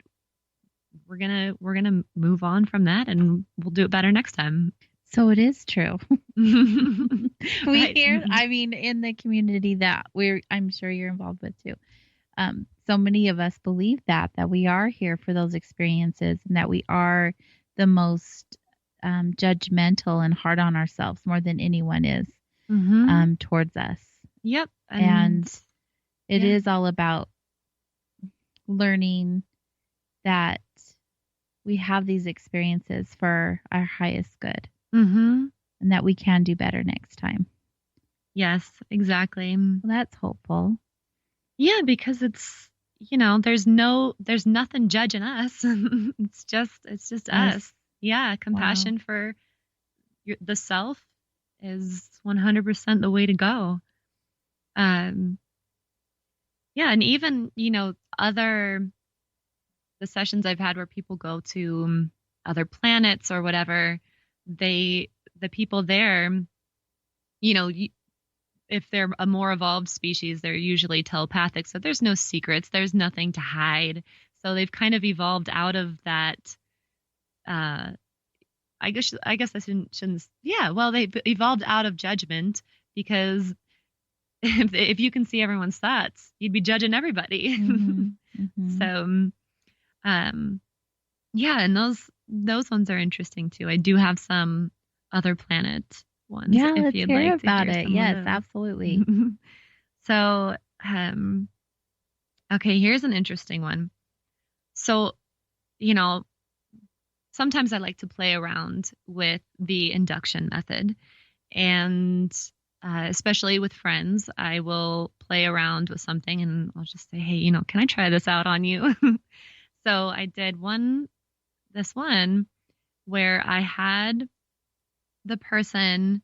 we're gonna move on from that, and we'll do it better next time. So it is true. We Right. hear, I mean, in the community that I'm sure you're involved with too. So many of us believe that we are here for those experiences, and that we are the most judgmental and hard on ourselves more than anyone is towards us. Yep. And it is all about learning that we have these experiences for our highest good, and that we can do better next time. Yes, exactly. Well, that's hopeful. Yeah, because it's, there's nothing judging us. it's just us. Yeah. Compassion for the self is 100% the way to go. Yeah. And even, the sessions I've had where people go to other planets or whatever, the people there, if they're a more evolved species, they're usually telepathic. So there's no secrets. There's nothing to hide. So they've kind of evolved out of that. I guess I shouldn't. Yeah. Well, they've evolved out of judgment, because if you can see everyone's thoughts, you'd be judging everybody. So, yeah. And those ones are interesting too. I do have some other planet ones. Yeah, if let's you'd hear like about to hear it. some Yes, of those. absolutely. So, okay, here's an interesting one. So, sometimes I like to play around with the induction method, and especially with friends, I will play around with something and I'll just say, hey, can I try this out on you? So I did this one where I had the person,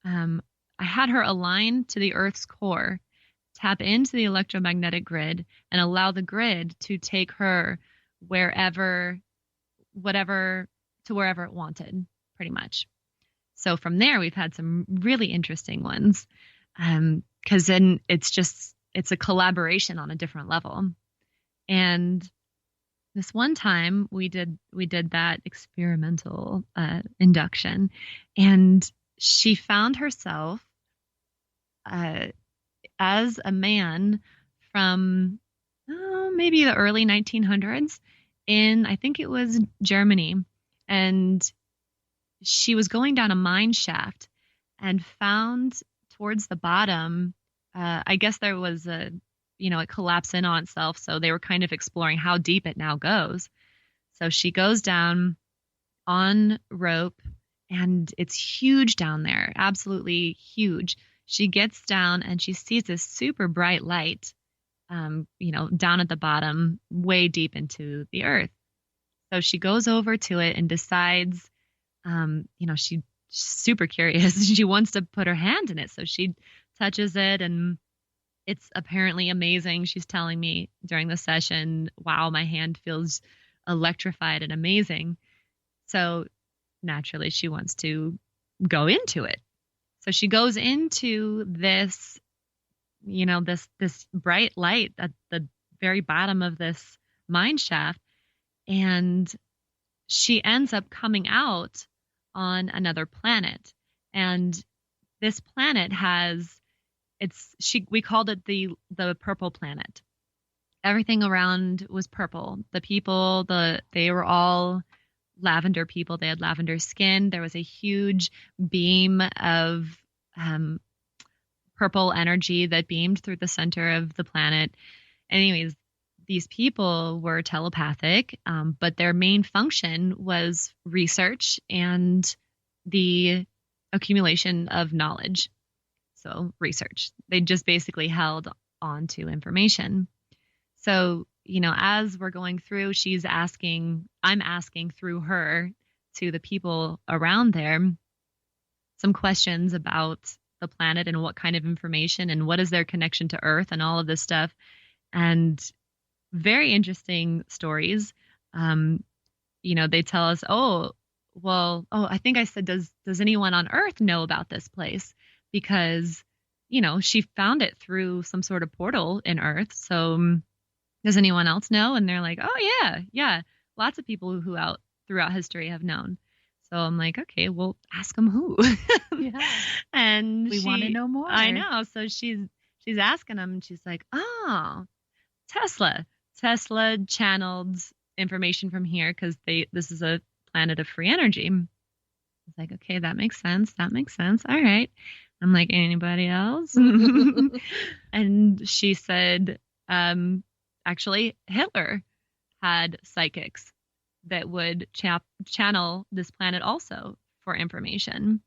I had her align to the Earth's core, tap into the electromagnetic grid, and allow the grid to take her wherever it wanted, pretty much. So from there, we've had some really interesting ones, because then it's a collaboration on a different level. And this one time we did that experimental induction, and she found herself as a man from maybe the early 1900s in, I think it was Germany, and she was going down a mine shaft and found towards the bottom, I guess there was it collapsed in on itself. So they were kind of exploring how deep it now goes. So she goes down on rope, and it's huge down there, absolutely huge. She gets down and she sees this super bright light, down at the bottom, way deep into the earth. So she goes over to it and decides, she's super curious. She wants to put her hand in it. So she touches it, and it's apparently amazing. She's telling me during the session, wow, my hand feels electrified and amazing. So naturally she wants to go into it. So she goes into this, this bright light at the very bottom of this mine shaft, and she ends up coming out on another planet. And this planet we called it the purple planet. Everything around was purple. The people, they were all lavender people. They had lavender skin. There was a huge beam of purple energy that beamed through the center of the planet. Anyways, these people were telepathic, but their main function was research and the accumulation of knowledge. So research. They just basically held on to information. So, as we're going through, I'm asking through her to the people around there some questions about the planet and what kind of information and what is their connection to Earth and all of this stuff. And very interesting stories. They tell us, I think I said, does anyone on Earth know about this place? Because, she found it through some sort of portal in Earth. So does anyone else know? And they're like, oh yeah. Lots of people who throughout history have known. So I'm like, okay, well, ask them who. Yeah. And we want to know more. I know. So she's asking them, and she's like, oh, Tesla channeled information from here because this is a planet of free energy. I was like, okay, that makes sense. All right. I'm like, anybody else? And she said, actually, Hitler had psychics that would channel this planet also for information.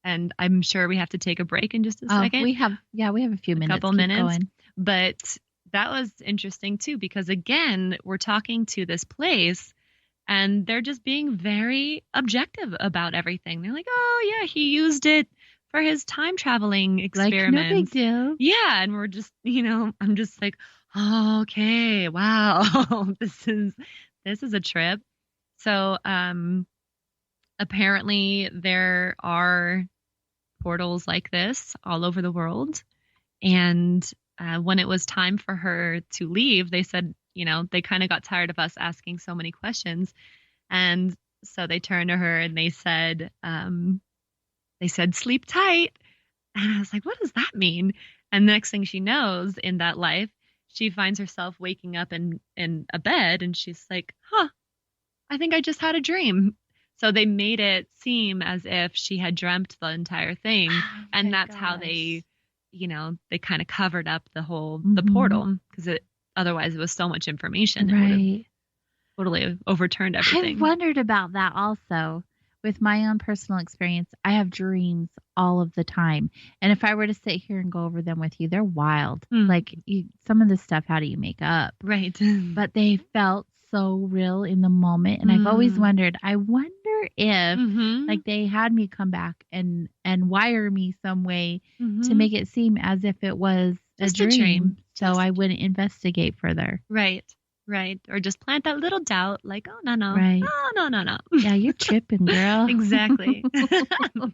And I'm sure we have to take a break in just a second. We have a few minutes. Couple minutes. Going. But that was interesting too, because again, we're talking to this place and they're just being very objective about everything. They're like, oh yeah, he used it for his time traveling experiments. Like, no big deal. Yeah. And we're just, I'm just like, oh, okay, wow, this is a trip. So apparently there are portals like this all over the world. And when it was time for her to leave, they said, they kind of got tired of us asking so many questions. And so they turned to her and they said, sleep tight. And I was like, what does that mean? And the next thing she knows in that life, she finds herself waking up in a bed and she's like, I think I just had a dream. So they made it seem as if she had dreamt the entire thing. And that's how they, they kind of covered up the whole, the portal, because otherwise it was so much information. It would have totally overturned everything. I've wondered about that also. With my own personal experience, I have dreams all of the time. And if I were to sit here and go over them with you, they're wild. Like some of the stuff, how do you make up? Right. But they felt so real in the moment. And I've always wondered, I wonder if like they had me come back and wire me some way to make it seem as if it was just a dream. So I wouldn't investigate further. Right. Or just plant that little doubt like, oh, no. Right. Oh, no. Yeah, you're tripping, girl. Exactly. Oh,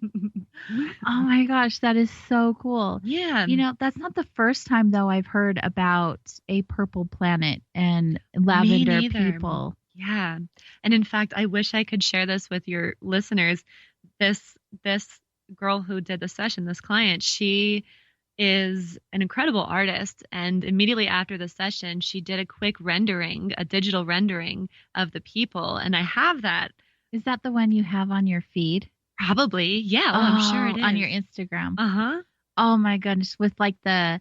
my gosh. That is so cool. Yeah. That's not the first time, though, I've heard about a purple planet and lavender people. Yeah. And in fact, I wish I could share this with your listeners. This girl who did the session, this client, she is an incredible artist, and immediately after the session she did a digital rendering of the people, and I have that. Is that the one you have on your feed? Probably, yeah. I'm sure it is on your Instagram. Oh my goodness, with like the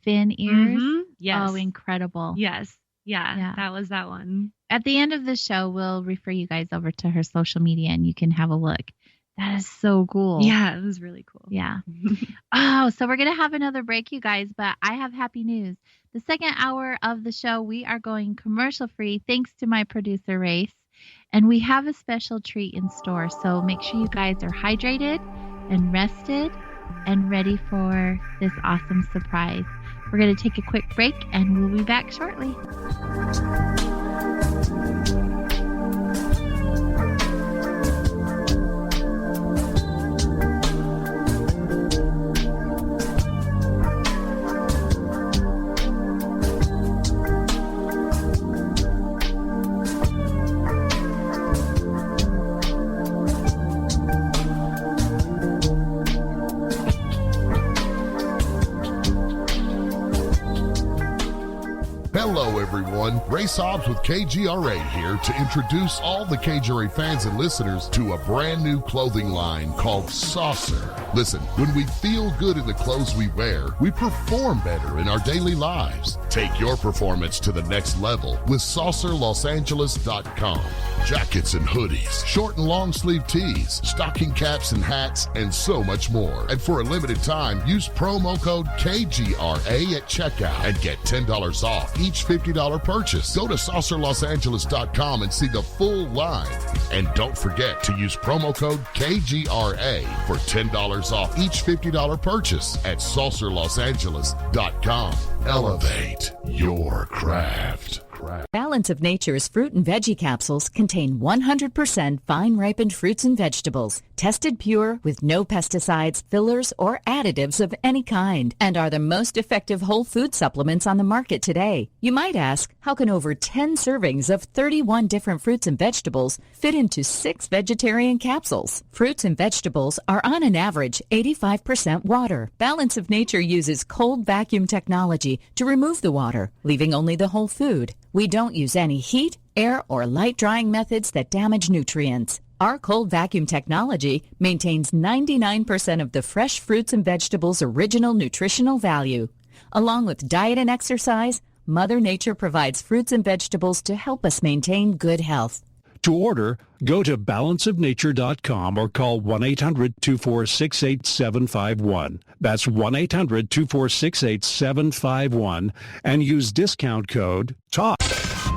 fin ears. Yes. Oh, incredible. Yes. Yeah, that was that one. At the end of the show, we'll refer you guys over to her social media and you can have a look. That is so cool. Yeah, it was really cool. Yeah. So we're going to have another break, you guys, but I have happy news. The second hour of the show, we are going commercial free thanks to my producer, Race. And we have a special treat in store. So make sure you guys are hydrated and rested and ready for this awesome surprise. We're going to take a quick break and we'll be back shortly. Hello, everyone. Ray Sobbs with KGRA here to introduce all the KGRA fans and listeners to a brand new clothing line called Saucer. Listen, when we feel good in the clothes we wear, we perform better in our daily lives. Take your performance to the next level with SaucerLosAngeles.com. Jackets and hoodies, short and long sleeve tees, stocking caps and hats, and so much more. And for a limited time, use promo code KGRA at checkout and get $10 off each $50 purchase. Go to saucerlosangeles.com and see the full line. And don't forget to use promo code KGRA for $10 off each $50 purchase at saucerlosangeles.com. Elevate your craft. Balance of Nature's fruit and veggie capsules contain 100% vine-ripened fruits and vegetables, tested pure with no pesticides, fillers, or additives of any kind, and are the most effective whole food supplements on the market today. You might ask, how can over 10 servings of 31 different fruits and vegetables fit into 6 vegetarian capsules? Fruits and vegetables are on an average 85% water. Balance of Nature uses cold vacuum technology to remove the water, leaving only the whole food. We don't use any heat, air, or light drying methods that damage nutrients. Our cold vacuum technology maintains 99% of the fresh fruits and vegetables' original nutritional value. Along with diet and exercise, Mother Nature provides fruits and vegetables to help us maintain good health. To order, go to balanceofnature.com or call 1-800-246-8751. That's 1-800-246-8751 and use discount code TALK.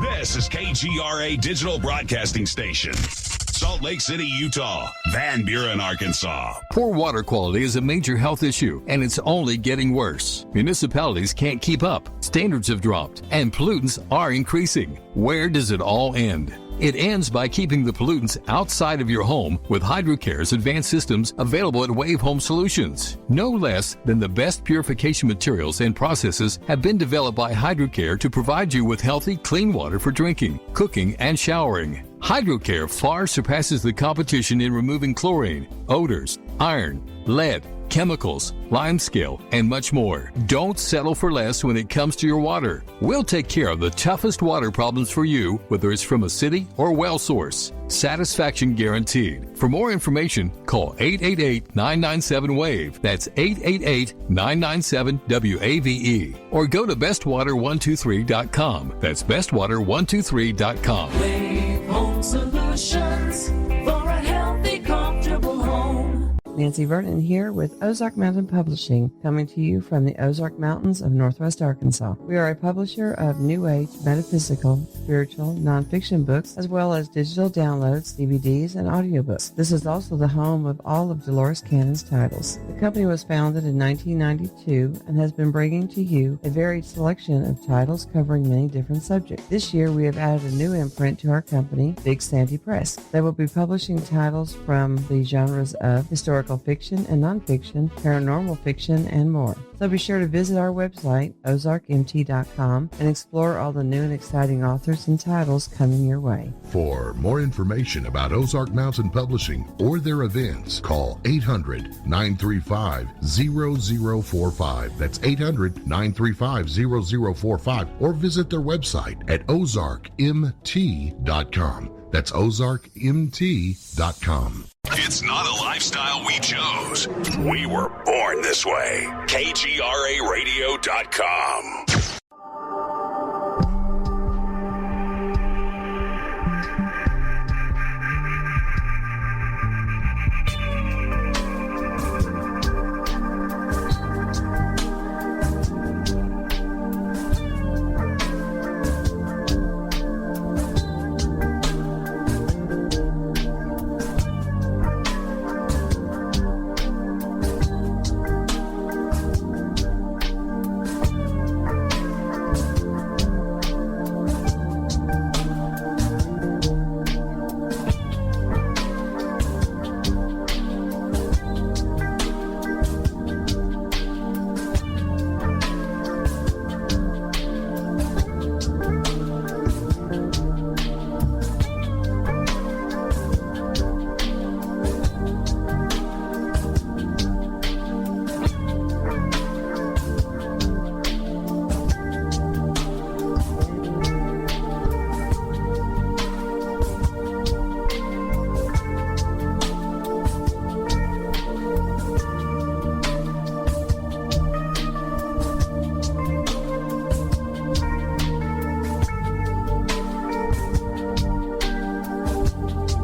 This is KGRA Digital Broadcasting Station. Salt Lake City, Utah. Van Buren, Arkansas. Poor water quality is a major health issue, and it's only getting worse. Municipalities can't keep up. Standards have dropped, and pollutants are increasing. Where does it all end? It ends by keeping the pollutants outside of your home with HydroCare's advanced systems available at Wave Home Solutions. No less than the best purification materials and processes have been developed by HydroCare to provide you with healthy, clean water for drinking, cooking, and showering. HydroCare far surpasses the competition in removing chlorine, odors, iron, lead, chemicals, limescale, and much more. Don't settle for less when it comes to your water. We'll take care of the toughest water problems for you, whether it's from a city or well source. Satisfaction guaranteed. For more information, call 888-997-WAVE. That's 888-997-WAVE. Or go to bestwater123.com. That's bestwater123.com. Wave Home Solutions for a healthy, comfortable home. Nancy Vernon here with Ozark Mountain Publishing, coming to you from the Ozark Mountains of Northwest Arkansas. We are a publisher of New Age, metaphysical, spiritual, nonfiction books, as well as digital downloads, DVDs, and audiobooks. This is also the home of all of Dolores Cannon's titles. The company was founded in 1992 and has been bringing to you a varied selection of titles covering many different subjects. This year, we have added a new imprint to our company, Big Sandy Press. They will be publishing titles from the genres of historical fiction and nonfiction, paranormal fiction, and more. So be sure to visit our website, ozarkmt.com, and explore all the new and exciting authors and titles coming your way. For more information about Ozark Mountain Publishing or their events, call 800-935-0045. That's 800-935-0045, or visit their website at ozarkmt.com. That's ozarkmt.com. It's not a lifestyle we chose. We were born this way. KGRARadio.com.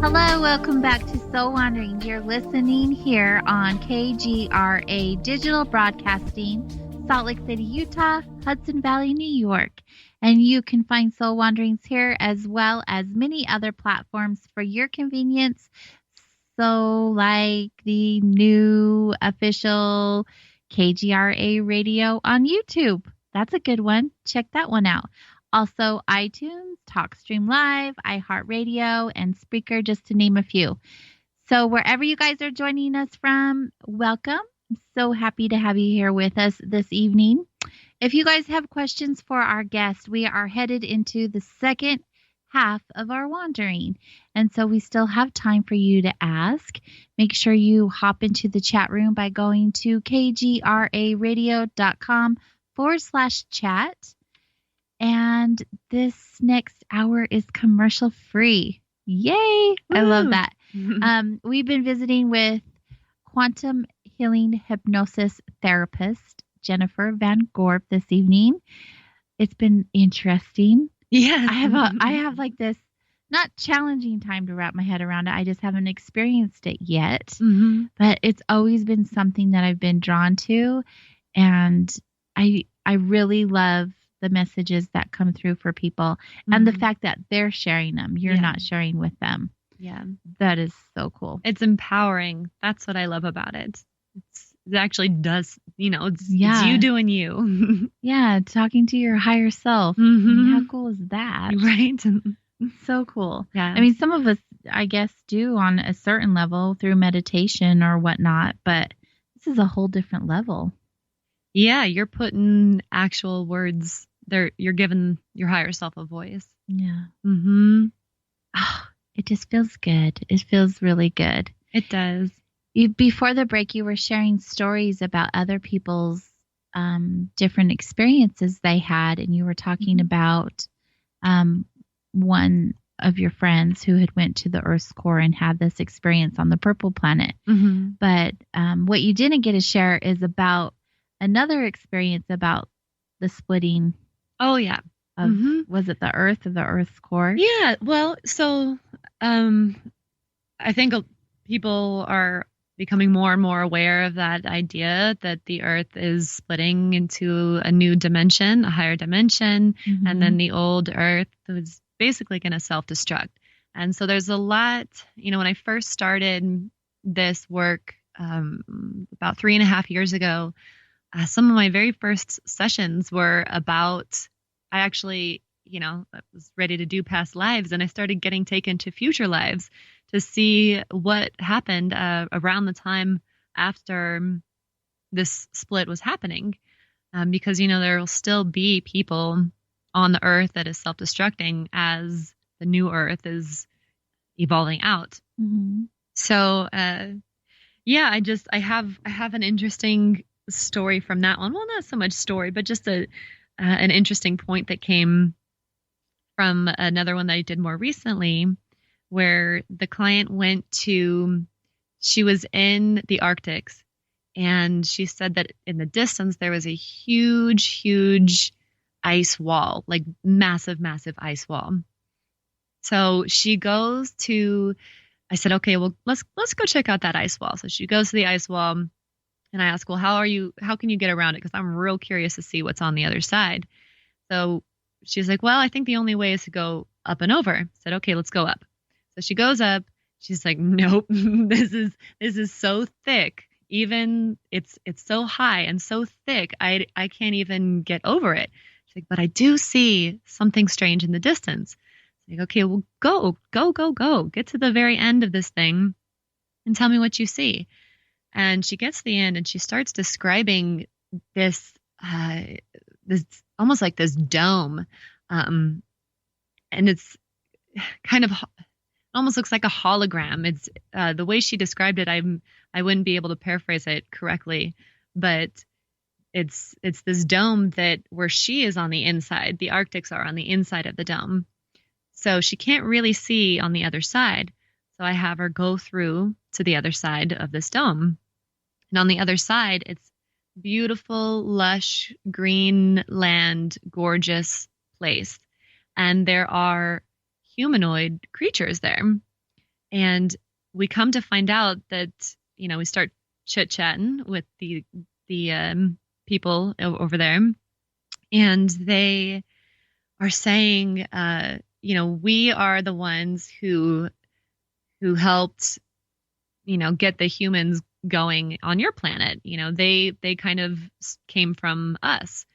Hello, welcome back to Soul Wandering. You're listening here on KGRA Digital Broadcasting, Salt Lake City, Utah, Hudson Valley, New York. And you can find Soul Wanderings here as well as many other platforms for your convenience. So like the new official KGRA radio on YouTube. That's a good one. Check that one out. Also iTunes, TalkStream Live, iHeartRadio, and Spreaker, just to name a few. So wherever you guys are joining us from, welcome. I'm so happy to have you here with us this evening. If you guys have questions for our guest, we are headed into the second half of our wandering. And so we still have time for you to ask. Make sure you hop into the chat room by going to kgraradio.com/chat. And this next hour is commercial free. Yay! I love that. We've been visiting with quantum healing hypnosis therapist Jennifer Van Gorp this evening. It's been interesting. Yeah, I have like this not challenging time to wrap my head around it. I just haven't experienced it yet. Mm-hmm. But it's always been something that I've been drawn to, and I really love the messages that come through for people, and the fact that they're sharing them. You're not sharing with them. Yeah. That is so cool. It's empowering. That's what I love about it. It actually does, it's you doing you. Yeah, talking to your higher self. Mm-hmm. How cool is that? Right? So cool. Yeah. I mean, some of us, I guess, do on a certain level through meditation or whatnot, but this is a whole different level. Yeah, you're putting actual words there. You're giving your higher self a voice. Yeah. Mm-hmm. Oh, it just feels good. It feels really good. It does. Before the break, you were sharing stories about other people's different experiences they had, and you were talking about one of your friends who had went to the Earth's core and had this experience on the purple planet. Mm-hmm. But what you didn't get to share is about another experience about the splitting. Oh, yeah. Of, was it the Earth or the Earth's core? Yeah. Well, so I think people are becoming more and more aware of that idea that the Earth is splitting into a new dimension, a higher dimension, and then the old Earth was basically going to self-destruct. And so there's a lot, when I first started this work about 3.5 years ago, some of my very first sessions were about, I actually, I was ready to do past lives, and I started getting taken to future lives to see what happened around the time after this split was happening. Because, there will still be people on the Earth that is self-destructing as the new Earth is evolving out. Mm-hmm. So, yeah, I have an interesting story from that one. Well, not so much story, but just an interesting point that came from another one that I did more recently, where the client she was in the Arctics, and she said that in the distance there was a huge ice wall, like massive ice wall. So she goes to, I said, okay, well, let's go check out that ice wall. So she goes to the ice wall, and I ask, well, how can you get around it? Because I'm real curious to see what's on the other side. So she's like, well, I think the only way is to go up and over. I said, okay, let's go up. So she goes up. She's like, nope, this is so thick. Even it's so high and so thick, I can't even get over it. She's like, but I do see something strange in the distance. I'm like, okay, well, go. Get to the very end of this thing and tell me what you see. And she gets to the end and she starts describing this almost like this dome. And it's kind of almost looks like a hologram. It's the way she described it. I wouldn't be able to paraphrase it correctly, but it's this dome that where she is on the inside, the Arctics are on the inside of the dome. So she can't really see on the other side. So I have her go through to the other side of this dome. And on the other side, it's beautiful, lush, green land, gorgeous place. And there are humanoid creatures there. And we come to find out that, we start chit-chatting with the people over there, and they are saying, we are the ones who helped, get the humans going on your planet. They kind of came from us,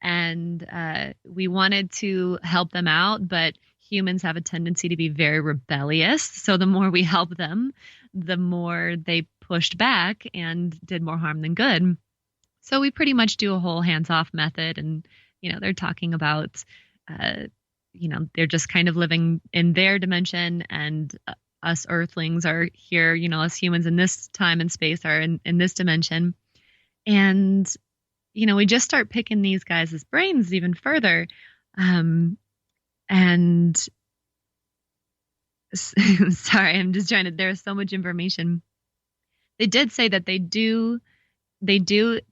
and we wanted to help them out, but humans have a tendency to be very rebellious. So the more we help them, the more they pushed back and did more harm than good. So we pretty much do a whole hands-off method, and they're talking about they're just kind of living in their dimension, and us earthlings are here, us humans in this time and space are in this dimension. And we just start picking these guys' brains even further. And sorry, I'm just there's so much information. They did say that they do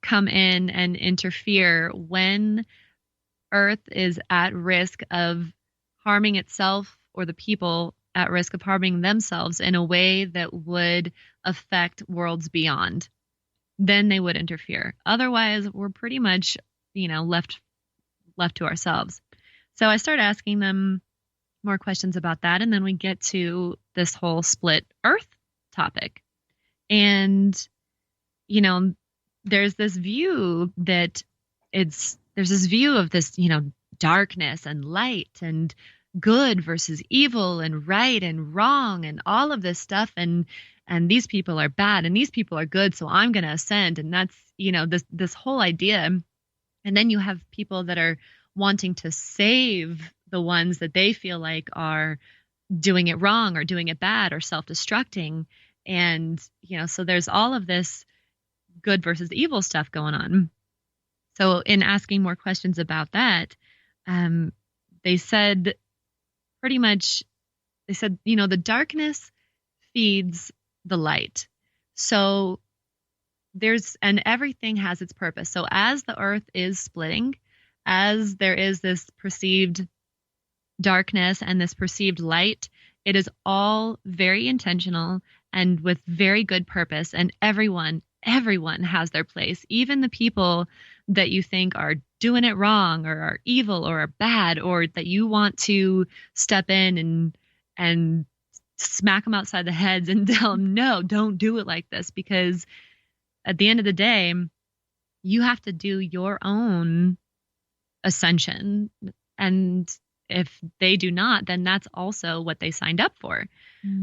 come in and interfere when Earth is at risk of harming itself, or the people at risk of harming themselves in a way that would affect worlds beyond. Then they would interfere. Otherwise, we're pretty much, left to ourselves. So I start asking them more questions about that, and then we get to this whole split Earth topic. And, there's this view of this, darkness and light and good versus evil and right and wrong and all of this stuff. And these people are bad and these people are good, so I'm going to ascend. And that's, this whole idea. And then you have people that are wanting to save the ones that they feel like are doing it wrong or doing it bad or self-destructing. And, so there's all of this good versus evil stuff going on. So in asking more questions about that, they said, the darkness feeds the light. So and everything has its purpose. So as the earth is splitting, as there is this perceived darkness and this perceived light, it is all very intentional and with very good purpose. And everyone has their place. Even the people that you think are doing it wrong or are evil or are bad, or that you want to step in and smack them outside the heads and tell them, no, don't do it like this. Because at the end of the day, you have to do your own ascension. And if they do not, then that's also what they signed up for.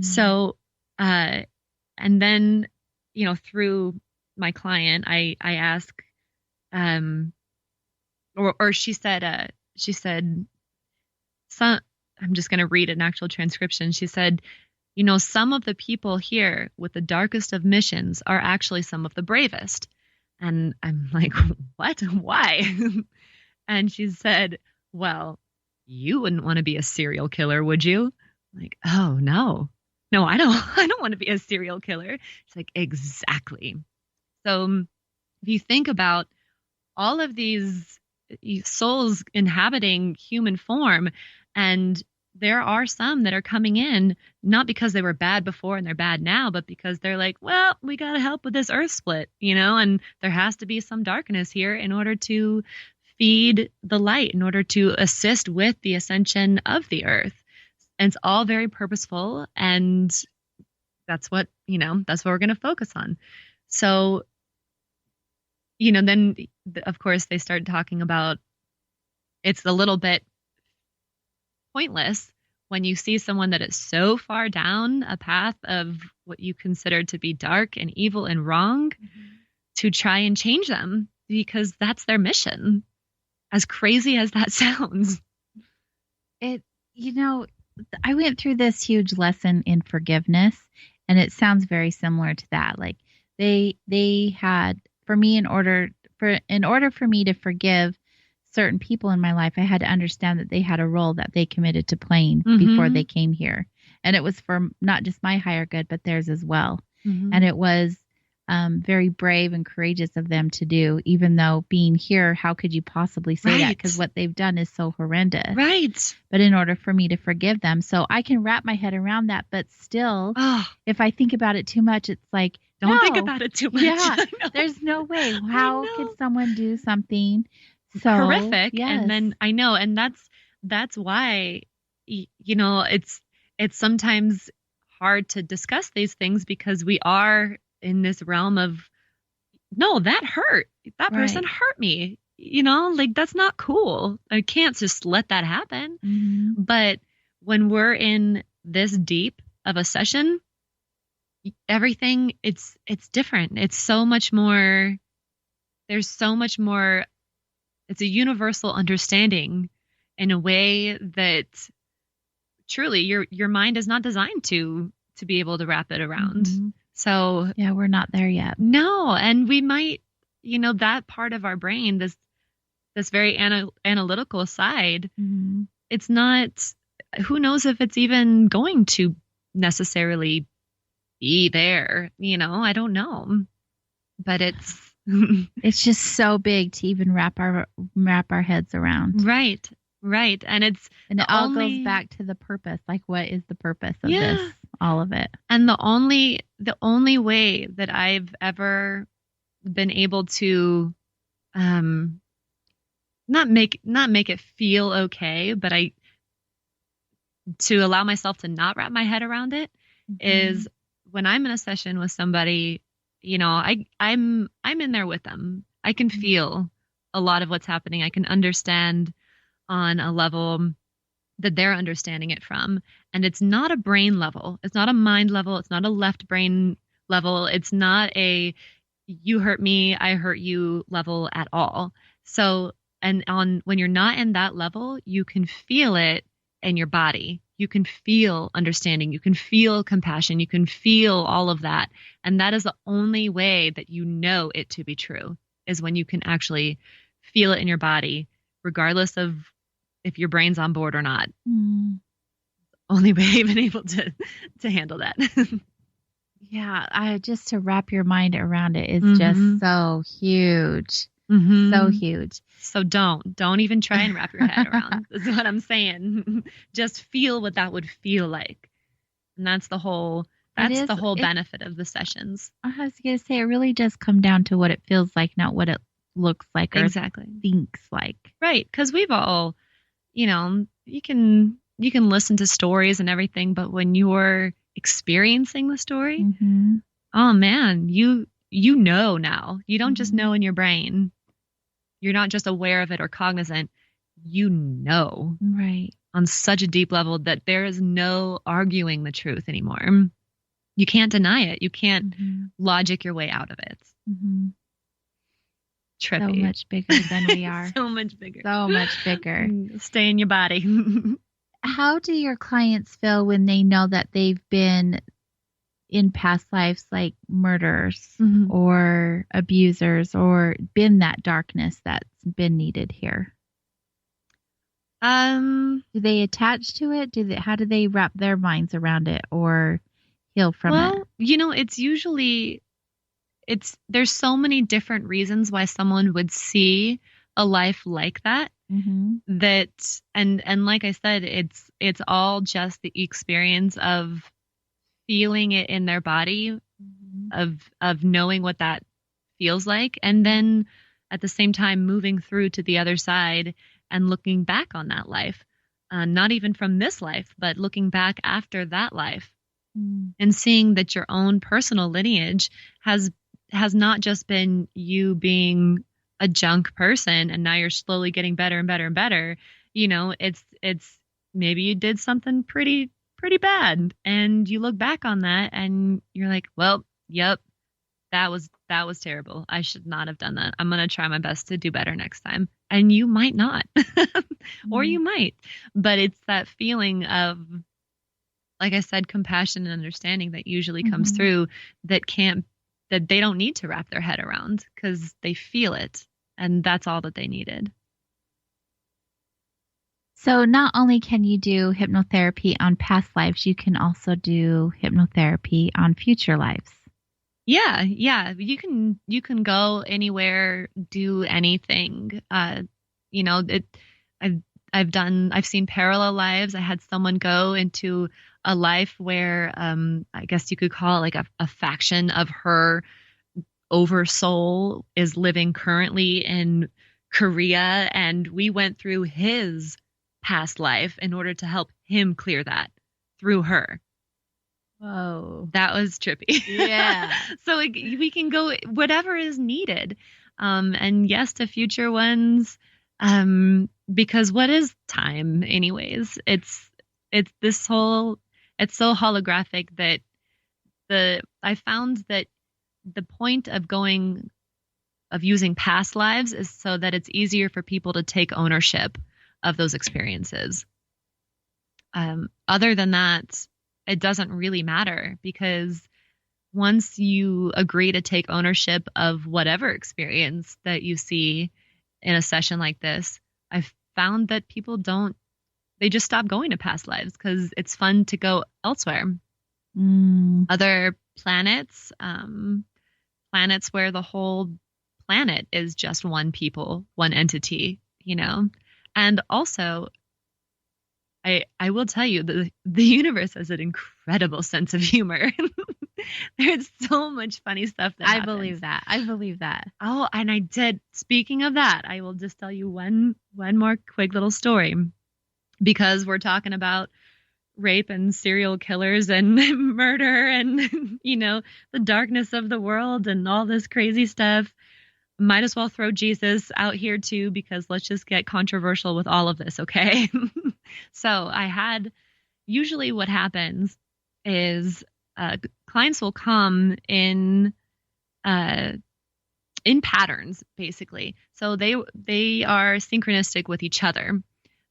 So, and then, through my client, I ask, or she said, I'm just going to read an actual transcription. She said, some of the people here with the darkest of missions are actually some of the bravest. And I'm like, what? Why? And she said, well, you wouldn't want to be a serial killer, would you? I'm like, oh, no, I don't want to be a serial killer. It's like, exactly. So if you think about all of these souls inhabiting human form, and there are some that are coming in, not because they were bad before and they're bad now, but because they're like, well, we got to help with this earth split, and there has to be some darkness here in order to feed the light, in order to assist with the ascension of the earth. And it's all very purposeful. And that's what we're going to focus on. So, then of course they started talking about it's a little bit pointless when you see someone that is so far down a path of what you consider to be dark and evil and wrong to try and change them, because that's their mission. As crazy as that sounds. I went through this huge lesson in forgiveness, and it sounds very similar to that. Like they had, for me, in order for me to forgive certain people in my life, I had to understand that they had a role that they committed to playing before they came here. And it was for not just my higher good, but theirs as well. And it was very brave and courageous of them to do, even though being here, how could you possibly say that? Because what they've done is so horrendous. Right. But in order for me to forgive them, so I can wrap my head around that. But still, if I think about it too much, it's like Don't think about it too much. Yeah, there's no way. How could someone do something so horrific? Yes. And then I know, and that's why it's sometimes hard to discuss these things because we are in this realm of, no, that hurt. That person hurt me. Like that's not cool. I can't just let that happen. Mm-hmm. But when we're in this deep of a session, everything it's different. It's so much more. There's so much more. It's a universal understanding in a way that truly your mind is not designed to be able to wrap it around. Mm-hmm. So yeah, we're not there yet. No, and we might, that part of our brain, this very analytical side, mm-hmm. it's not. Who knows if it's even going to necessarily be there? I don't know, but it's it's just so big to even wrap our heads around. Right, and it all goes back to the purpose. Like, what is the purpose of this? All of it. And the only way that I've ever been able to not make it feel okay, but to allow myself to not wrap my head around it is when I'm in a session with somebody, I'm in there with them. I can feel a lot of what's happening. I can understand on a level that they're understanding it from. And it's not a brain level. It's not a mind level. It's not a left brain level. It's not a you hurt me, I hurt you level at all. So, when you're not in that level, you can feel it in your body. You can feel understanding. You can feel compassion. You can feel all of that. And that is the only way that you know it to be true, is when you can actually feel it in your body, regardless of if your brain's on board or not. Only way I've been able to handle that. Yeah, just to wrap your mind around it is just so huge. So huge. So don't even try and wrap your head around. That's what I'm saying. Just feel what that would feel like. And that's the whole benefit of the sessions. I was going to say, it really does come down to what it feels like, not what it looks like or thinks like. Right. Because we've all, you can listen to stories and everything, but when you're experiencing the story, oh man, you now. You don't just know in your brain. You're not just aware of it or cognizant. Right, on such a deep level that there is no arguing the truth anymore. You can't deny it. You can't logic your way out of it. Trippy. So much bigger than we are. So much bigger. So much bigger. Stay in your body. How do your clients feel when they know that they've been in past lives like murderers or abusers, or been that darkness that's been needed here? Do they attach to it? How do they wrap their minds around it or heal from it? It's usually there's so many different reasons why someone would see a life like that. That and like I said, it's all just the experience of feeling it in their body, of knowing what that feels like, and then at the same time moving through to the other side and looking back on that life, not even from this life, but looking back after that life, and seeing that your own personal lineage has not just been you being a junk person and now you're slowly getting better and better and better. It's maybe you did something pretty bad and you look back on that and you're like, well, yep, that was terrible. I should not have done that. I'm going to try my best to do better next time. And you might not, or you might, but it's that feeling of, like I said, compassion and understanding that usually comes through that they don't need to wrap their head around because they feel it. And that's all that they needed. So not only can you do hypnotherapy on past lives, you can also do hypnotherapy on future lives. Yeah. You can go anywhere, do anything. I've seen parallel lives. I had someone go into a life where I guess you could call it like a faction of her oversoul is living currently in Korea, and we went through his past life in order to help him clear that through her. Whoa. That was trippy. Yeah. So like, we can go whatever is needed. And yes, to future ones, because what is time anyways? It's this whole, it's so holographic that I found that the point of using past lives is so that it's easier for people to take ownership of those experiences. Other than that, it doesn't really matter, because once you agree to take ownership of whatever experience that you see in a session like this, I've found that people they just stop going to past lives because it's fun to go elsewhere. Other planets, planets where the whole planet is just one people, one entity, and also I will tell you, the universe has an incredible sense of humor. There's so much funny stuff that happens. I believe that. Oh, and I did. Speaking of that, I will just tell you one more quick little story, because we're talking about rape and serial killers and murder and, the darkness of the world and all this crazy stuff. Might as well throw Jesus out here too, because let's just get controversial with all of this, okay? So usually what happens is clients will come in patterns, basically. So they are synchronistic with each other.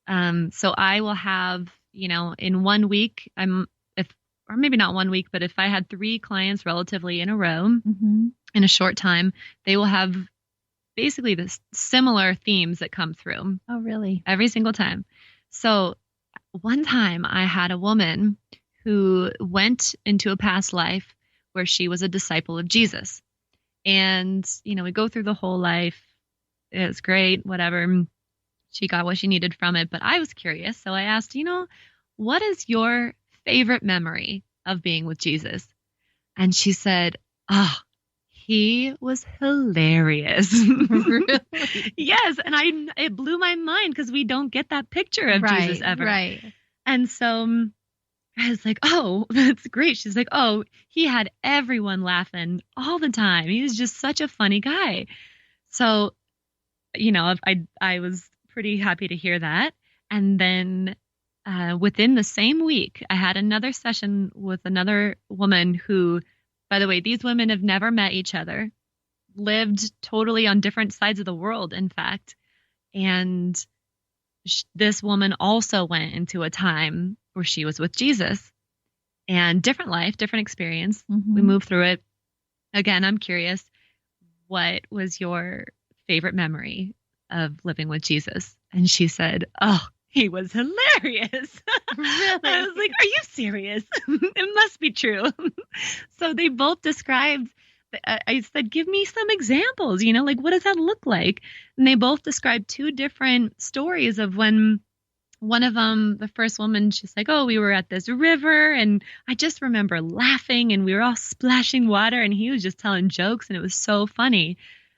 So I will have, in 1 week, or maybe not 1 week, but if I had 3 clients relatively in a row in a short time, they will have basically the similar themes that come through. Oh, really? Every single time. So one time I had a woman who went into a past life where she was a disciple of Jesus. And, we go through the whole life. It was great, whatever. She got what she needed from it. But I was curious. So I asked, what is your favorite memory of being with Jesus? And she said, he was hilarious. Really? Yes. And it blew my mind, because we don't get that picture of Jesus ever. Right. And so I was like, oh, that's great. She's like, oh, he had everyone laughing all the time. He was just such a funny guy. So, I was pretty happy to hear that. And then within the same week, I had another session with another woman who, by the way, these women have never met each other, lived totally on different sides of the world, in fact. And this woman also went into a time where she was with Jesus, and different life, different experience. We moved through it. Again, I'm curious, what was your favorite memory of living with Jesus? And she said, oh, he was hilarious. Really? I was like, are you serious? It must be true. So they both described, I said, give me some examples, like, what does that look like? And they both described 2 different stories of when one of them, the first woman, she's like, oh, we were at this river and I just remember laughing and we were all splashing water and he was just telling jokes and it was so funny.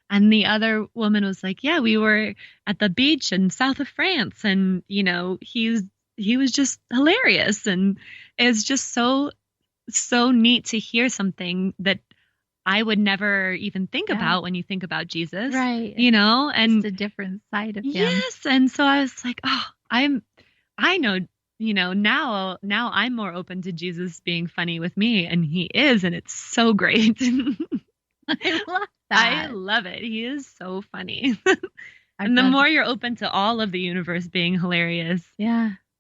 And the other woman was like, yeah, we were at the beach in south of France and, he was just hilarious. And it's just so neat to hear something that I would never even think about when you think about Jesus. Right. And it's a different side of him. Yes. And so I was like, oh, I know, now I'm more open to Jesus being funny with me, and he is, and it's so great. I love that. I love it. He is so funny. And the more you're open to all of the universe being hilarious,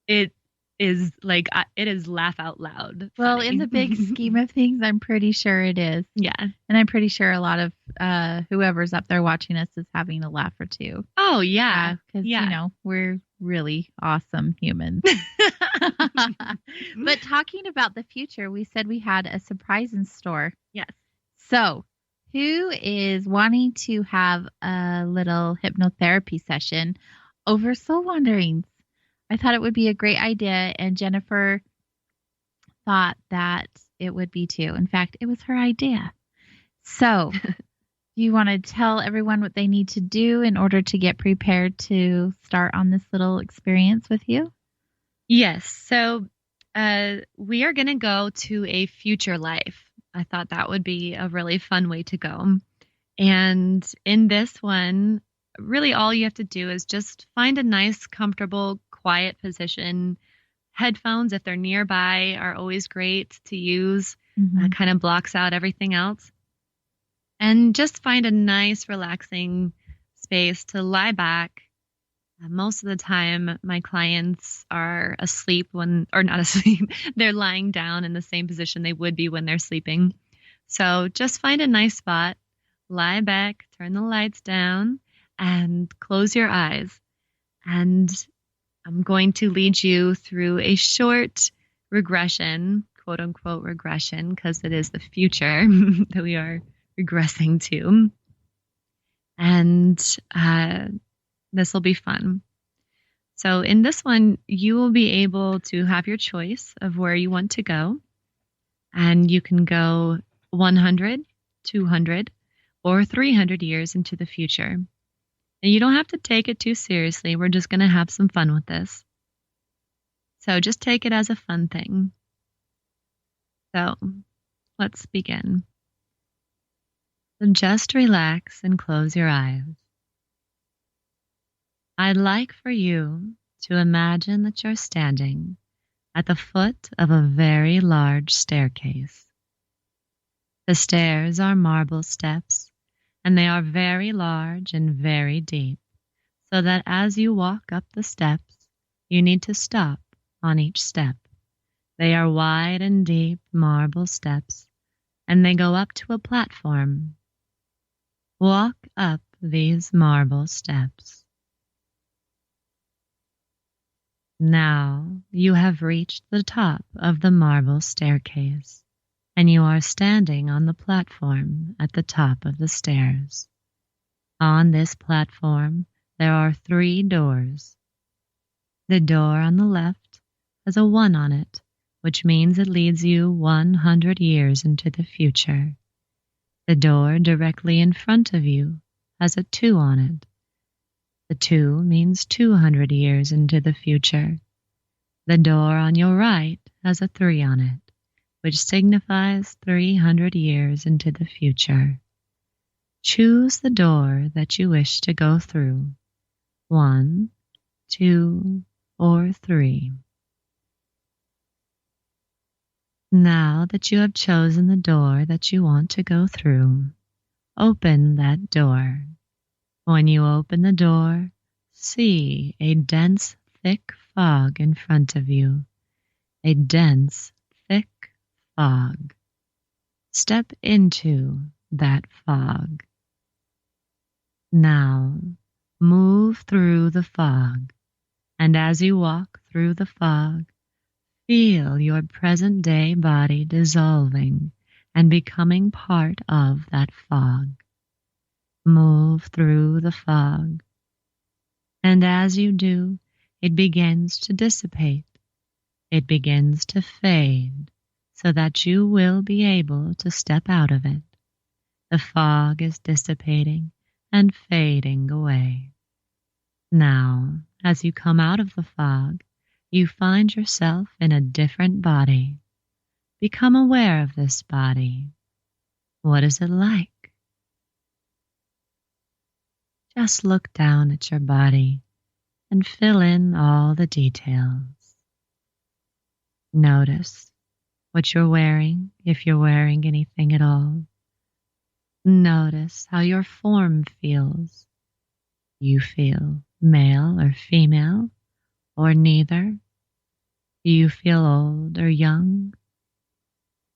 it is like, it is laugh out loud. Well, funny. in the big scheme of things, I'm pretty sure it is. Yeah. And I'm pretty sure a lot of whoever's up there watching us is having a laugh or two. Oh, yeah. Because, we're really awesome humans. But talking about the future, we said we had a surprise in store. Yes. So who is wanting to have a little hypnotherapy session over soul wanderings? I thought it would be a great idea, and Jennifer thought that it would be too. In fact, it was her idea. So, do you want to tell everyone what they need to do in order to get prepared to start on this little experience with you? Yes. So, we are going to go to a future life. I thought that would be a really fun way to go. And in this one, really all you have to do is just find a nice, comfortable, quiet position. Headphones, if they're nearby, are always great to use. Kind of blocks out everything else. And just find a nice, relaxing space to lie back. Most of the time, my clients are asleep or not asleep. They're lying down in the same position they would be when they're sleeping. So just find a nice spot, lie back, turn the lights down, and close your eyes. And I'm going to lead you through a short regression, quote unquote regression, because it is the future that we are regressing to. And this will be fun. So in this one, you will be able to have your choice of where you want to go. And you can go 100, 200, or 300 years into the future. And you don't have to take it too seriously. We're just going to have some fun with this. So just take it as a fun thing. So let's begin. So just relax and close your eyes. I'd like for you to imagine that you're standing at the foot of a very large staircase. The stairs are marble steps, and they are very large and very deep, so that as you walk up the steps, you need to stop on each step. They are wide and deep marble steps, and they go up to a platform. Walk up these marble steps. Now you have reached the top of the marble staircase, and you are standing on the platform at the top of the stairs. On this platform, there are 3 doors. The door on the left has a 1 on it, which means it leads you 100 years into the future. The door directly in front of you has a 2 on it. The 2 means 200 years into the future. The door on your right has a 3 on it, which signifies 300 years into the future. Choose the door that you wish to go through. 1, 2, or 3. Now that you have chosen the door that you want to go through, open that door. When you open the door, see a dense, thick fog in front of you. A dense, thick fog. Step into that fog. Now, move through the fog, and as you walk through the fog, feel your present-day body dissolving and becoming part of that fog. Move through the fog, and as you do, it begins to dissipate. It begins to fade so that you will be able to step out of it. The fog is dissipating and fading away. Now, as you come out of the fog, you find yourself in a different body. Become aware of this body. What is it like? Just look down at your body and fill in all the details. Notice what you're wearing, if you're wearing anything at all. Notice how your form feels. You feel male or female, or neither. Do you feel old or young?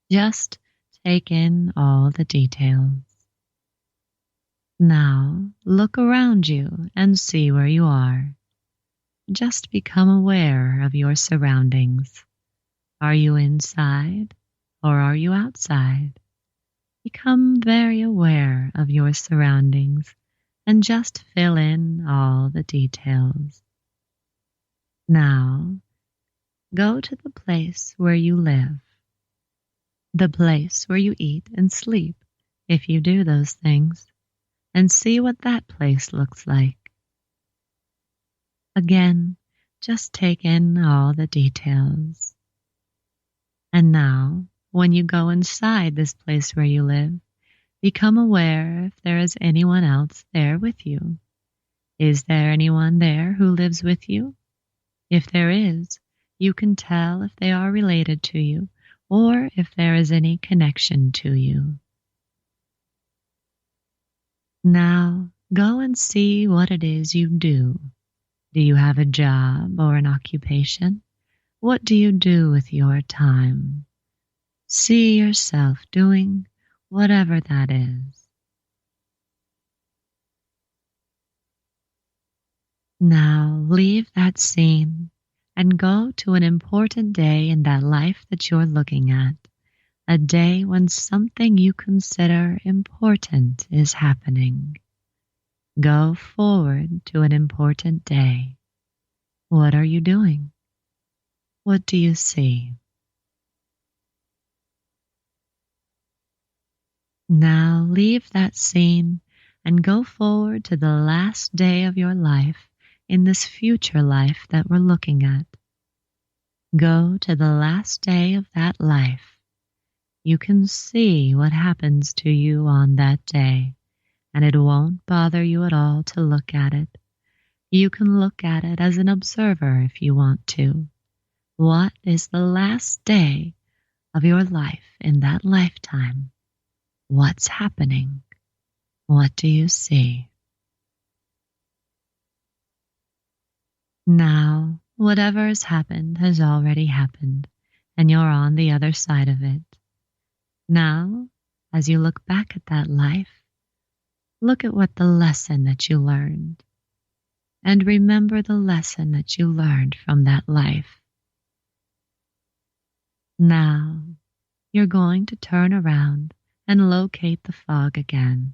Just take in all the details. Now look around you and see where you are. Just become aware of your surroundings. Are you inside or are you outside? Become very aware of your surroundings and just fill in all the details. Now, go to the place where you live, the place where you eat and sleep, if you do those things, and see what that place looks like. Again, just take in all the details. And now, when you go inside this place where you live, become aware if there is anyone else there with you. Is there anyone there who lives with you? If there is, you can tell if they are related to you or if there is any connection to you. Now, go and see what it is you do. Do you have a job or an occupation? What do you do with your time? See yourself doing whatever that is. Now leave that scene and go to an important day in that life that you're looking at, a day when something you consider important is happening. Go forward to an important day. What are you doing? What do you see? Now leave that scene and go forward to the last day of your life in this future life that we're looking at. Go to the last day of that life. You can see what happens to you on that day, and it won't bother you at all to look at it. You can look at it as an observer if you want to. What is the last day of your life in that lifetime? What's happening? What do you see? Now, whatever has happened has already happened, and you're on the other side of it. Now, as you look back at that life, look at what the lesson that you learned, and remember the lesson that you learned from that life. Now, you're going to turn around and locate the fog again.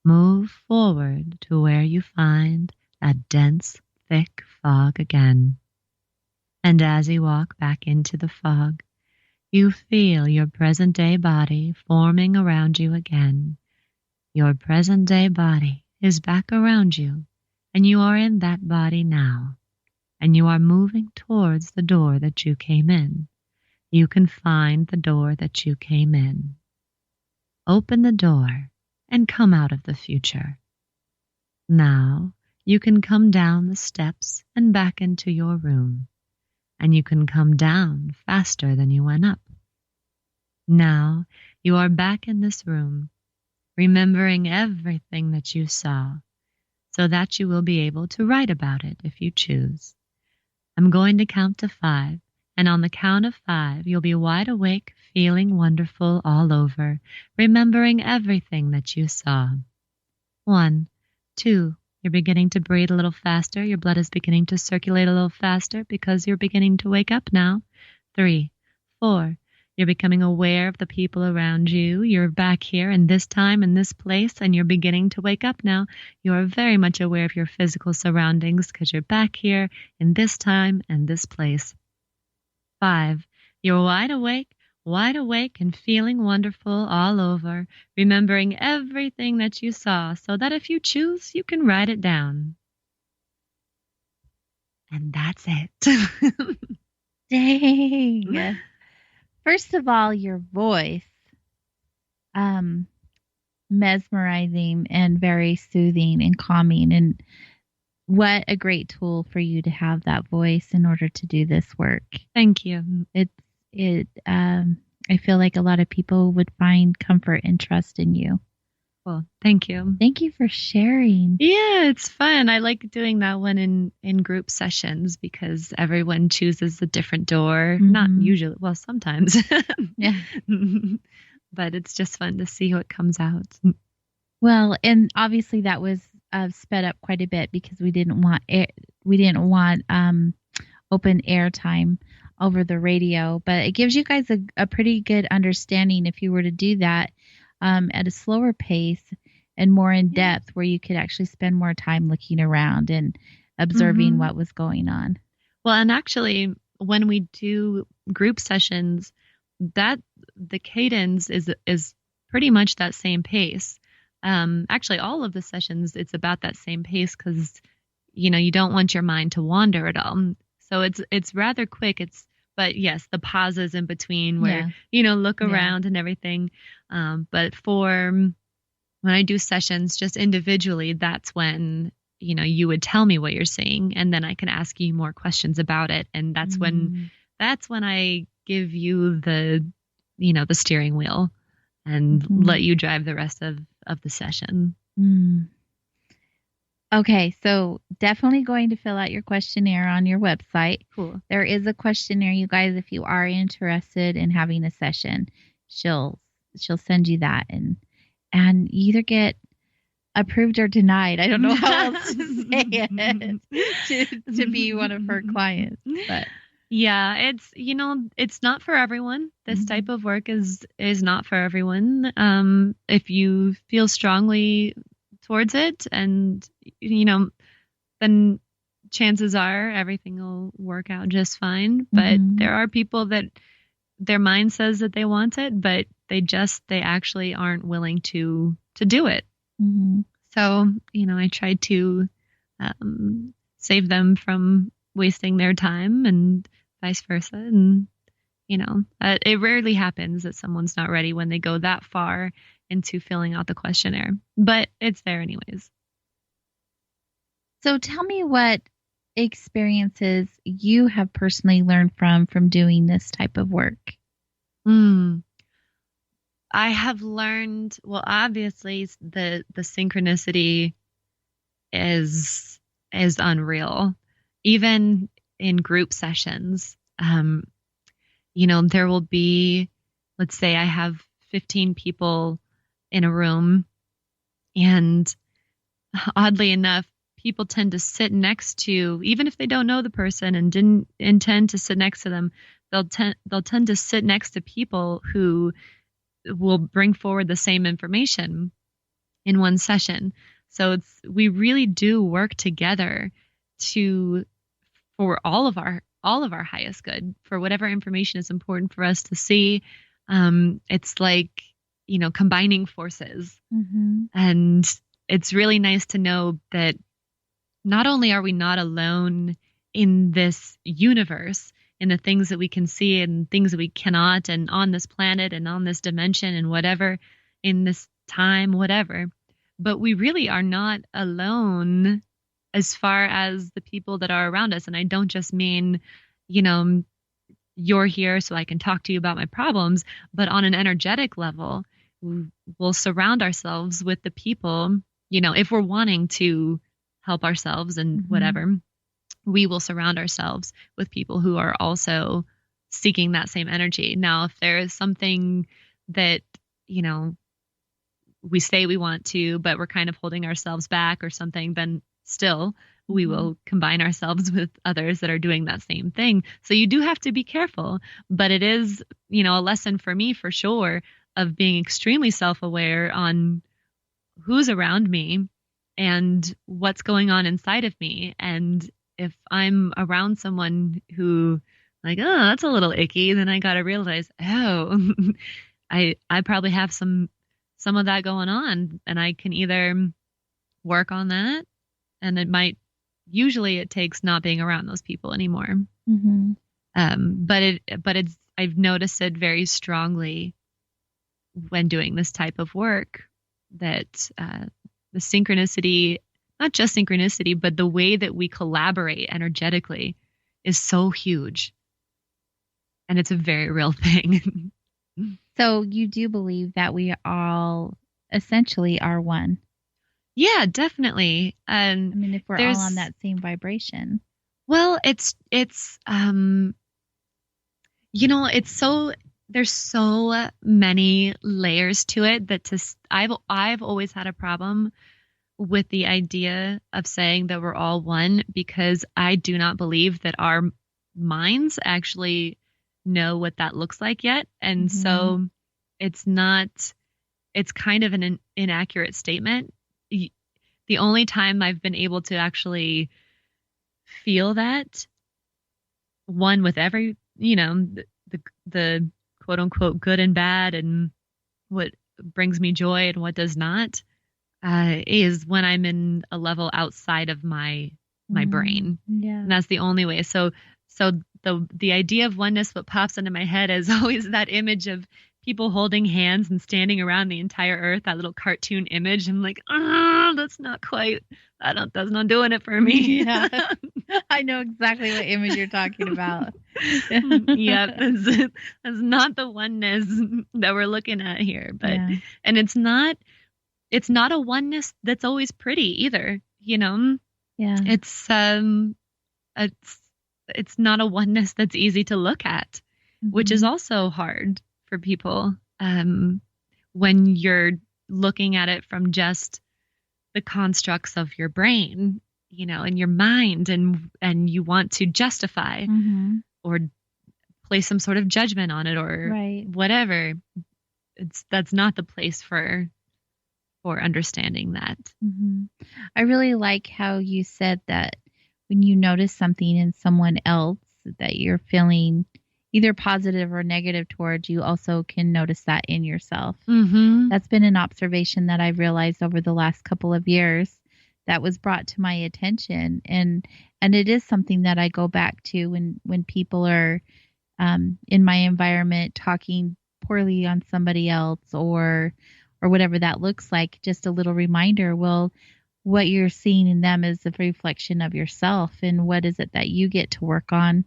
Move forward to where you find that dense, thick fog again. And as you walk back into the fog, you feel your present-day body forming around you again. Your present-day body is back around you, and you are in that body now, and you are moving towards the door that you came in. You can find the door that you came in. Open the door and come out of the future. Now, you can come down the steps and back into your room, and you can come down faster than you went up. Now, you are back in this room, remembering everything that you saw, so that you will be able to write about it if you choose. I'm going to count to 5, and on the count of 5, you'll be wide awake, feeling wonderful all over, remembering everything that you saw. 1, 2, you're beginning to breathe a little faster. Your blood is beginning to circulate a little faster because you're beginning to wake up now. 3, 4, you're becoming aware of the people around you. You're back here in this time, in this place, and you're beginning to wake up now. You are very much aware of your physical surroundings because you're back here in this time and this place. 5, you're wide awake and feeling wonderful all over, remembering everything that you saw so that if you choose, you can write it down. And that's it. Dang. First of all, your voice, mesmerizing and very soothing and calming. And what a great tool for you to have that voice in order to do this work. Thank you. I feel like a lot of people would find comfort and trust in you. Well, thank you. Thank you for sharing. Yeah, it's fun. I like doing that one in group sessions because everyone chooses a different door. Mm-hmm. Not usually, well, sometimes. Yeah. But it's just fun to see what comes out. Well, and obviously that was sped up quite a bit because we didn't want open air time over the radio, but it gives you guys a pretty good understanding if you were to do that at a slower pace and more in depth, where you could actually spend more time looking around and observing what was going on. Well, and actually, when we do group sessions, that the cadence is pretty much that same pace. Actually, all of the sessions, it's about that same pace because, you don't want your mind to wander at all. So it's rather quick. But yes, the pauses in between where, look around and everything. But for when I do sessions just individually, that's when, you would tell me what you're seeing, and then I can ask you more questions about it. And that's when I give you the steering wheel and let you drive the rest of the session. Okay, so definitely going to fill out your questionnaire on your website. Cool. There is a questionnaire, you guys, if you are interested in having a session. She'll send you that, and you either get approved or denied. I don't know how else to say it to be one of her clients. But yeah, it's not for everyone. This type of work is not for everyone. If you feel strongly towards it, and then chances are everything will work out just fine. But there are people that their mind says that they want it, but they actually aren't willing to do it. So, I try to save them from wasting their time and vice versa. And, it rarely happens that someone's not ready when they go that far into filling out the questionnaire, but it's there anyways. So tell me what experiences you have personally learned from doing this type of work. I have learned, well, obviously the synchronicity is unreal. Even in group sessions, there will be, let's say I have 15 people in a room, and oddly enough, people tend to sit next to, even if they don't know the person and didn't intend to sit next to them, they'll tend to sit next to people who will bring forward the same information in one session. So we really do work together for all of our highest good, for whatever information is important for us to see. It's like, combining forces. And it's really nice to know that not only are we not alone in this universe, in the things that we can see and things that we cannot, and on this planet and on this dimension and whatever, in this time, whatever, but we really are not alone as far as the people that are around us. And I don't just mean, you're here so I can talk to you about my problems, but on an energetic level, we'll surround ourselves with the people, if we're wanting to help ourselves and whatever, we will surround ourselves with people who are also seeking that same energy. Now, if there is something that, we say we want to, but we're kind of holding ourselves back or something, then still we will combine ourselves with others that are doing that same thing. So you do have to be careful, but it is, a lesson for me for sure of being extremely self-aware on who's around me and what's going on inside of me. And if I'm around someone who like, oh, that's a little icky, then I got to realize, oh, I probably have some of that going on, and I can either work on that, and usually it takes not being around those people anymore. But I've noticed it very strongly when doing this type of work that the synchronicity, not just synchronicity, but the way that we collaborate energetically is so huge. And it's a very real thing. So you do believe that we all essentially are one? Yeah, definitely. I mean, if we're all on that same vibration. Well, there's so many layers to it that I've always had a problem with the idea of saying that we're all one, because I do not believe that our minds actually know what that looks like yet. And so it's kind of an inaccurate statement. The only time I've been able to actually feel that one with every, the quote unquote good and bad and what brings me joy and what does not, is when I'm in a level outside of my brain. Yeah. And that's the only way. So the idea of oneness, what pops into my head is always that image of people holding hands and standing around the entire earth, that little cartoon image. I'm like, that's not quite, that's not doing it for me. Yeah. I know exactly what image you're talking about. Yeah, that's not the oneness that we're looking at here. But and it's not a oneness that's always pretty either, Yeah. It's not a oneness that's easy to look at, which is also hard for people when you're looking at it from just the constructs of your brain, and your mind, and you want to justify or place some sort of judgment on it or whatever. That's not the place for understanding that. I really like how you said that when you notice something in someone else that you're feeling either positive or negative towards, you also can notice that in yourself. That's been an observation that I've realized over the last couple of years that was brought to my attention. And it is something that I go back to when people are in my environment talking poorly on somebody else or whatever that looks like. Just a little reminder, well, what you're seeing in them is a reflection of yourself, and what is it that you get to work on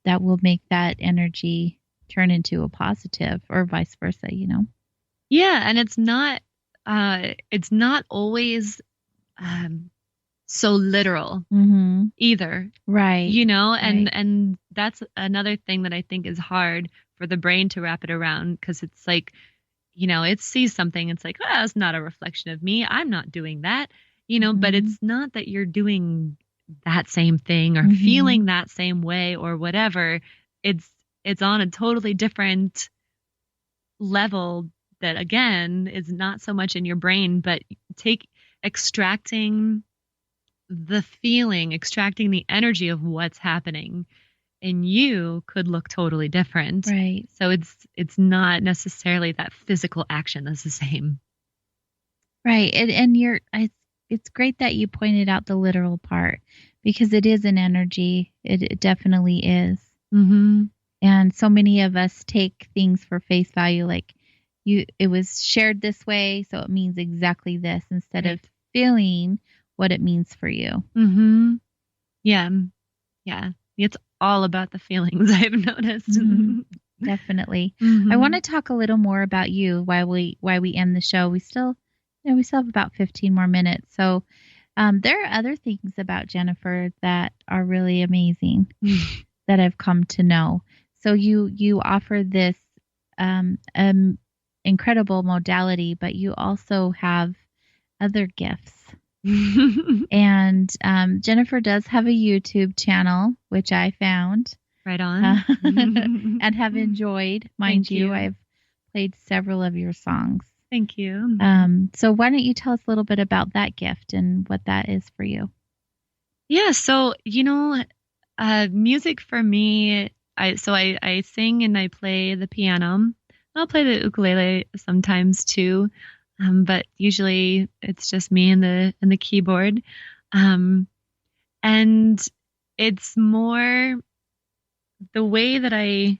that will make that energy turn into a positive, or vice versa, Yeah, and it's not always so literal either, right? And that's another thing that I think is hard for the brain to wrap it around, because it's like, it sees something, it's like, oh, it's not a reflection of me, I'm not doing that, but it's not that you're doing that same thing or feeling that same way or whatever. It's on a totally different level that, again, is not so much in your brain, but extracting the feeling, extracting the energy of what's happening in you could look totally different. Right. So it's not necessarily that physical action that's the same. Right. And it's great that you pointed out the literal part, because it is an energy. It definitely is. And so many of us take things for face value, like it was shared this way, so it means exactly this, instead of feeling what it means for you. Yeah. It's all about the feelings, I've noticed. Definitely. I want to talk a little more about you while we end the show. We still have about 15 more minutes. So there are other things about Jennifer that are really amazing that I've come to know. So you offer this incredible modality, but you also have other gifts. And Jennifer does have a YouTube channel, which I found. Right on. And have enjoyed. Mind you, I've played several of your songs. Thank you. So why don't you tell us a little bit about that gift and what that is for you? Yeah, so, music for me, I sing and I play the piano. I'll play the ukulele sometimes too. But usually it's just me and the keyboard. And it's more the way that I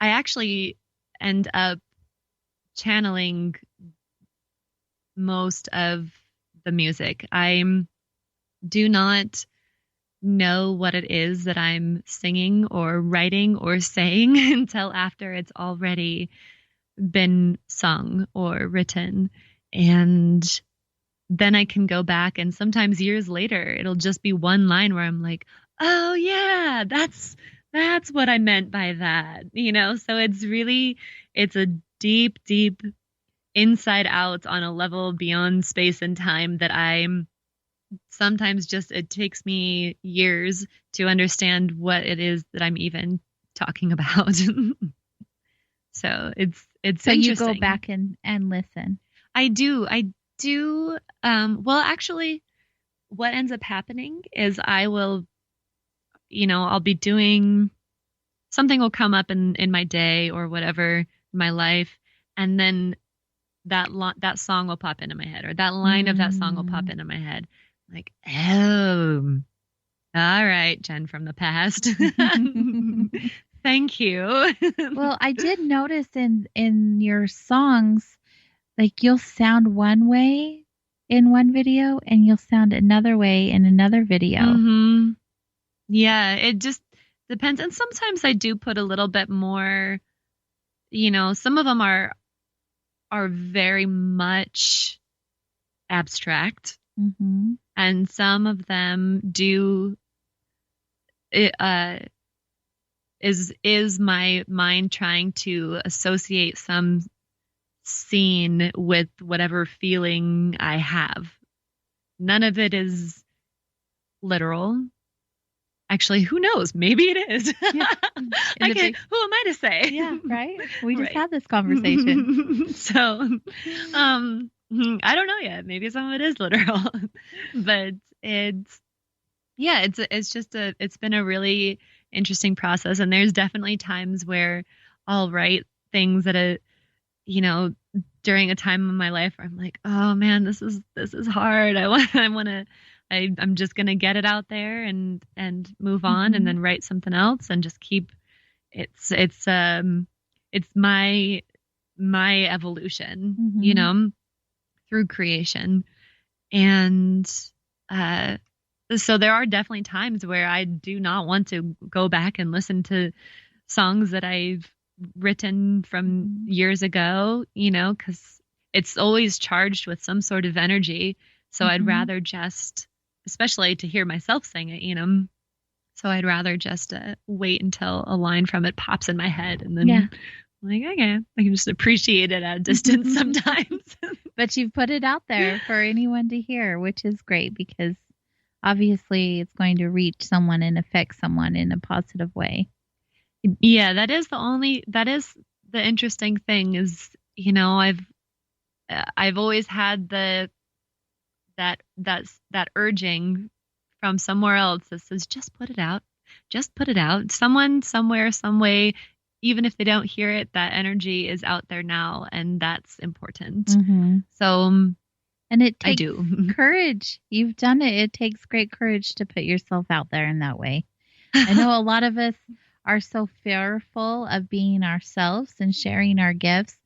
actually end up channeling most of the music. I do not know what it is that I'm singing or writing or saying until after it's already been sung or written, and then I can go back, and sometimes years later it'll just be one line where I'm like, oh yeah, that's what I meant by that, so it's a deep inside out on a level beyond space and time that I'm sometimes it takes me years to understand what it is that I'm even talking about. So it's so interesting. You go back and listen. I do. Well, actually, what ends up happening is I will, I'll be doing something will come up in my day or whatever in my life, and then that song will pop into my head, or that line of that song will pop into my head. Like, oh, all right, Jen from the past. Thank you. Well, I did notice in your songs, like you'll sound one way in one video and you'll sound another way in another video. Mm-hmm. Yeah, it just depends. And sometimes I do put a little bit more, some of them are very much abstract. Mm-hmm. And some of them do, is my mind trying to associate some scene with whatever feeling I have. None of it is literal. Actually, who knows? Maybe it is. Yeah. Who am I to say? Yeah, right? We just had this conversation. So, I don't know yet. Maybe some of it is literal. But it's been a really interesting process. And there's definitely times where I'll write things that during a time in my life where I'm like, oh man, this is hard. I'm just going to get it out there and move on, and then write something else and just keep it's my evolution, through creation. And, so there are definitely times where I do not want to go back and listen to songs that I've written from years ago, because it's always charged with some sort of energy. So I'd rather just, especially to hear myself sing it, so I'd rather just wait until a line from it pops in my head, and then I'm like, okay, I can just appreciate it at a distance sometimes. But you've put it out there for anyone to hear, which is great, because obviously it's going to reach someone and affect someone in a positive way. Yeah, that is the interesting thing is, I've always had that urging from somewhere else that says, just put it out. Someone, somewhere, some way, even if they don't hear it, that energy is out there now, and that's important. Mm-hmm. So, and it takes courage. You've done it. It takes great courage to put yourself out there in that way. I know a lot of us are so fearful of being ourselves and sharing our gifts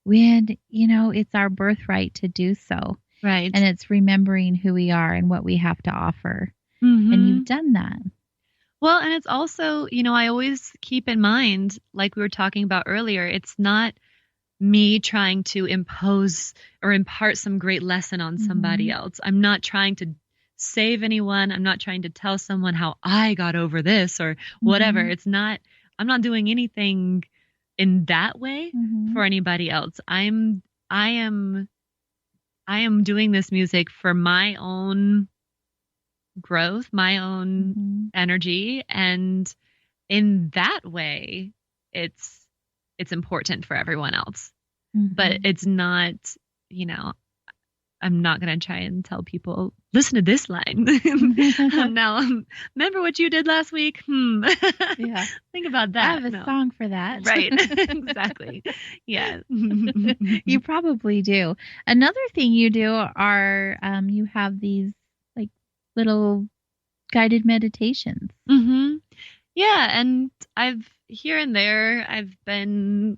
when, it's our birthright to do so. Right. And it's remembering who we are and what we have to offer. Mm-hmm. And you've done that. Well, and it's also, I always keep in mind, like we were talking about earlier, it's not me trying to impose or impart some great lesson on somebody else. I'm not trying to save anyone. I'm not trying to tell someone how I got over this or whatever. I'm not doing anything in that way for anybody else. I am doing this music for my own growth, my own energy, and in that way it's important for everyone else. But it's not, I'm not going to try and tell people, listen to this line. Now, remember what you did last week? Yeah. Think about that. I have a song for that. Right. Exactly. Yeah. You probably do. Another thing you do are you have these like little guided meditations. Yeah. And here and there, I've been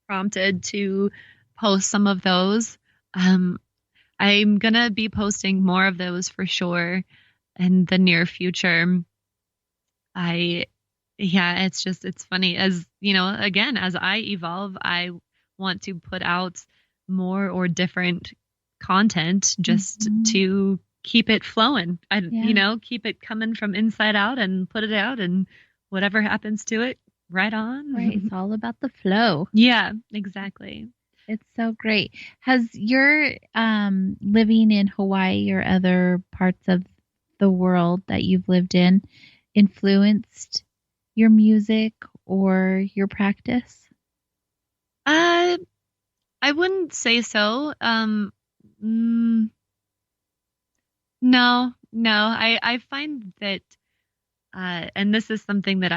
prompted to post some of those. I'm going to be posting more of those for sure in the near future. It's funny, as again, as I evolve, I want to put out more or different content just to keep it flowing. Keep it coming from inside out and put it out, and whatever happens to it, right on. Right. It's all about the flow. Yeah, exactly. It's so great. Has your living in Hawaii or other parts of the world that you've lived in influenced your music or your practice? I wouldn't say so. No. I find that, and this is something that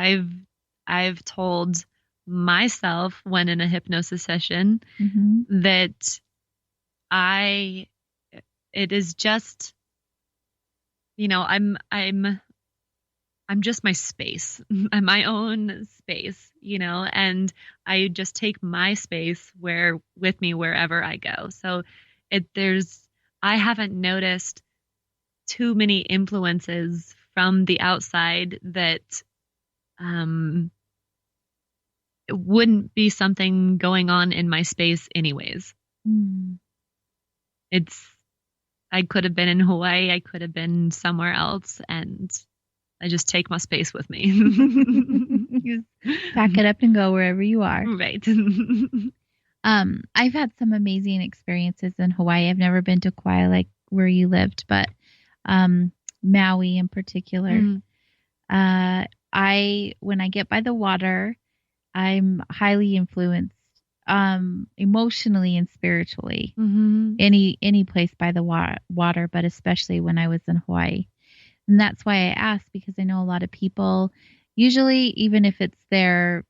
I've told myself when in a hypnosis session, that it is just, I'm just my space. I'm my own space, and I just take my space with me wherever I go. So I haven't noticed too many influences from the outside that it wouldn't be something going on in my space anyways. I could have been in Hawaii, I could have been somewhere else, and I just take my space with me. You pack it up and go wherever you are. Right. I've had some amazing experiences in Hawaii. I've never been to Kauai like where you lived, but Maui in particular. When I get by the water, I'm highly influenced emotionally and spiritually. Any place by the water, but especially when I was in Hawaii. And that's why I asked, because I know a lot of people, usually even if it's their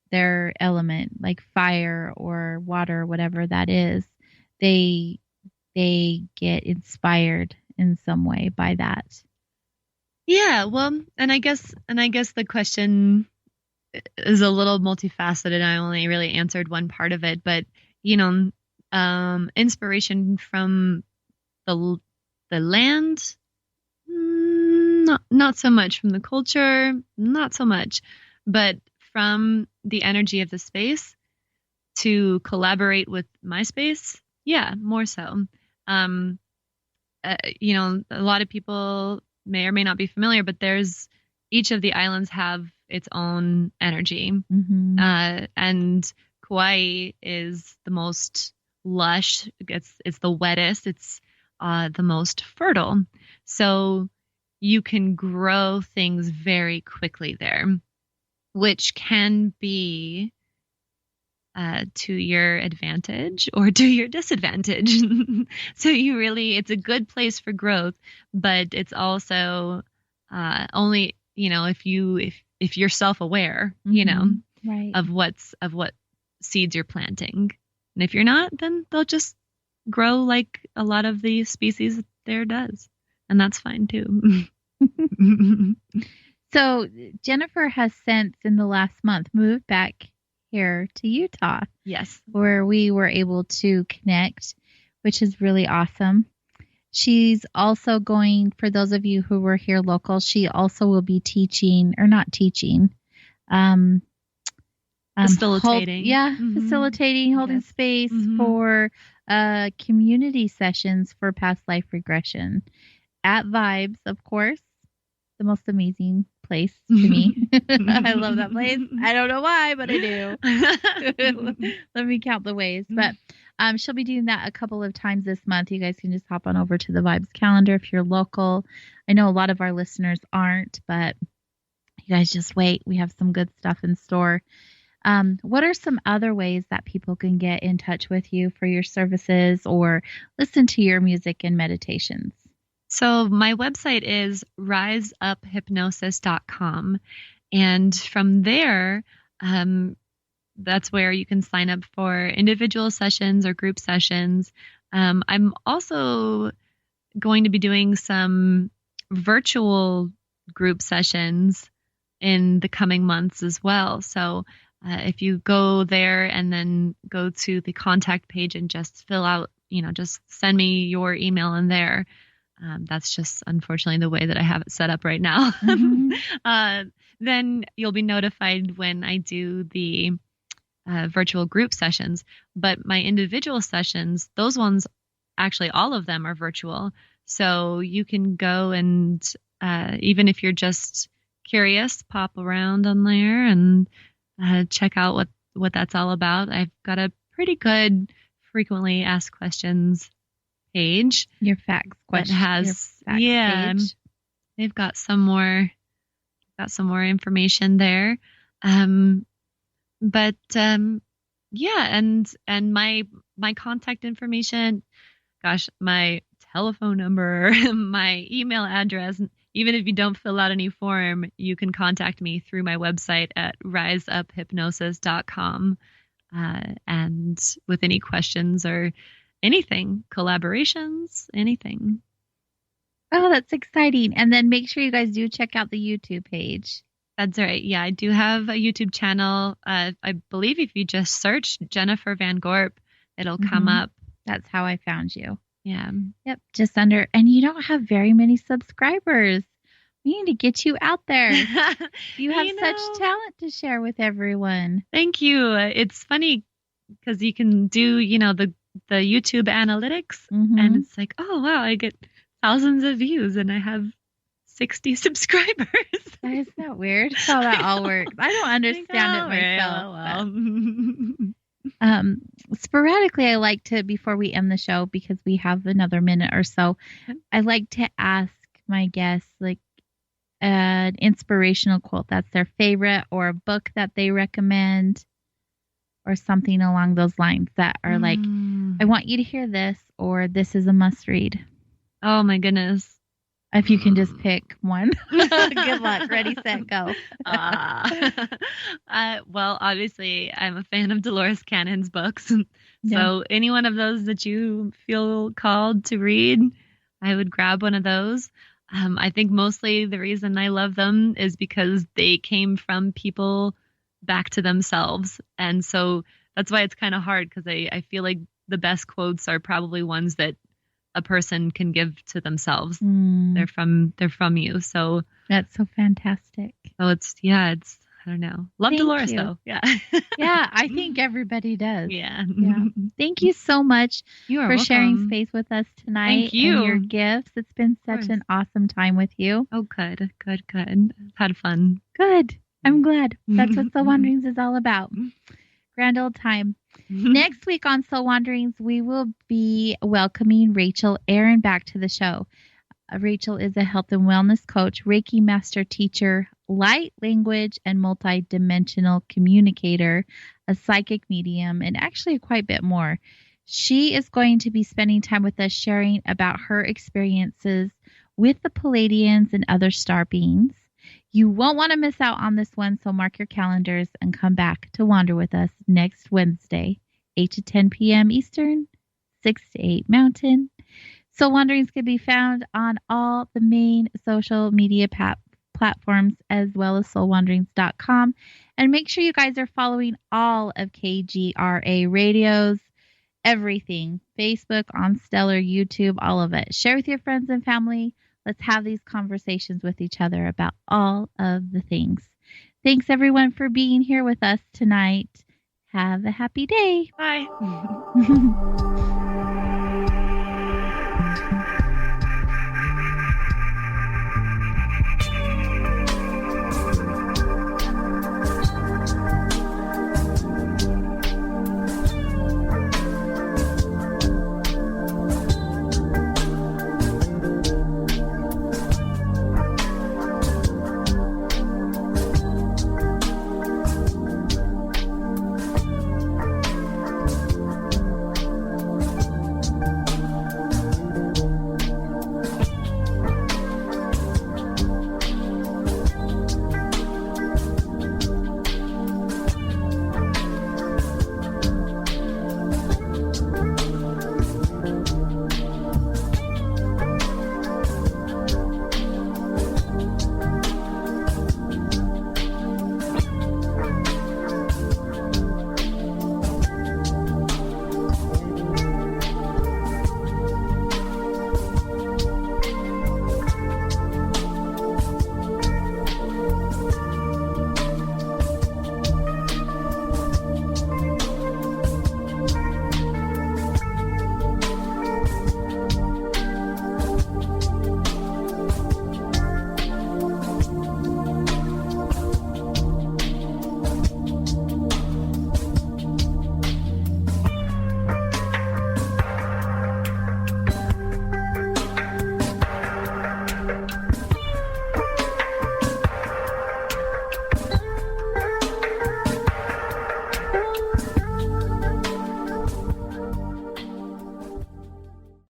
element, like fire or water, or whatever that is, they get inspired in some way by that. Yeah, well, and I guess the question is a little multifaceted. I only really answered one part of it, but inspiration from the land, not so much. From the culture, not so much, but from the energy of the space to collaborate with my space, yeah, more so. A lot of people may or may not be familiar, but each of the islands have its own energy. And Kauai is the most lush. It's the wettest. It's the most fertile. So you can grow things very quickly there, which can be to your advantage or to your disadvantage. So it's a good place for growth, but it's also only, if you're self-aware, right, of what seeds you're planting. And if you're not, then they'll just grow like a lot of the species there does. And that's fine too. So Jennifer has since in the last month moved back here to Utah. Yes. Where we were able to connect, which is really awesome. She's also going, for those of you who were here local, she also will be facilitating. Facilitating, holding space for community sessions for past life regression at Vibes, of course, the most amazing place to me. I love that place. I don't know why, but I do. Let me count the ways. But she'll be doing that a couple of times this month. You guys can just hop on over to the Vibes calendar if you're local. I know a lot of our listeners aren't, but you guys just wait. We have some good stuff in store. What are some other ways that people can get in touch with you for your services or listen to your music and meditations? So my website is riseuphypnosis.com. And from there, that's where you can sign up for individual sessions or group sessions. I'm also going to be doing some virtual group sessions in the coming months as well. So if you go there and then go to the contact page and just fill out, just send me your email in there. That's just unfortunately the way that I have it set up right now. Then you'll be notified when I do the virtual group sessions. But my individual sessions, those ones, actually all of them are virtual. So you can go and even if you're just curious, pop around on there and check out what that's all about. I've got a pretty good frequently asked questions page. Your facts question page. They've got some more information there. And my contact information, gosh, my telephone number, my email address. Even if you don't fill out any form, you can contact me through my website at riseuphypnosis.com. And with any questions or anything, collaborations, anything. Oh, that's exciting. And then make sure you guys do check out the YouTube page. That's right. Yeah, I do have a YouTube channel. I believe if you just search Jennifer Van Gorp, it'll come up. That's how I found you. Yeah. Yep. Just under. And you don't have very many subscribers. We need to get you out there. You have such talent to share with everyone. Thank you. It's funny because you can do, the YouTube analytics and it's like, oh, wow, I get thousands of views and I have 60 subscribers. Isn't that weird how that all works? I don't understand it myself. Sporadically, I like to, before we end the show, because we have another minute or so, I like to ask my guests like an inspirational quote that's their favorite, or a book that they recommend, or something along those lines that are like, I want you to hear this, or this is a must read. Oh my goodness. If you can just pick one. Good luck. Ready, set, go. Well, obviously, I'm a fan of Dolores Cannon's books. So any one of those that you feel called to read, I would grab one of those. I think mostly the reason I love them is because they came from people back to themselves. And so that's why it's kind of hard, because I feel like the best quotes are probably ones that a person can give to themselves. They're from you. So that's so fantastic. So it's I don't know. Love Thank Dolores you. though. Yeah. Yeah, I think everybody does. Yeah. Thank you so much for welcome. Sharing space with us tonight. Thank you. And your gifts. It's been such an awesome time with you. Oh, good. I've had fun. Good. I'm glad. That's what Soul Wanderings is all about. Grand old time. Next week on Soul Wanderings, we will be welcoming Rachel Aaron back to the show. Rachel is a health and wellness coach, Reiki master teacher, light language and multidimensional communicator, a psychic medium, and actually quite a bit more. She is going to be spending time with us sharing about her experiences with the Pleiadians and other star beings. You won't want to miss out on this one, so mark your calendars and come back to wander with us next Wednesday, 8 to 10 p.m. Eastern, 6 to 8 Mountain. Soul Wanderings can be found on all the main social media platforms, as well as soulwanderings.com. And make sure you guys are following all of KGRA Radio's everything, Facebook, on Stellar, YouTube, all of it. Share with your friends and family. Let's have these conversations with each other about all of the things. Thanks, everyone, for being here with us tonight. Have a happy day. Bye.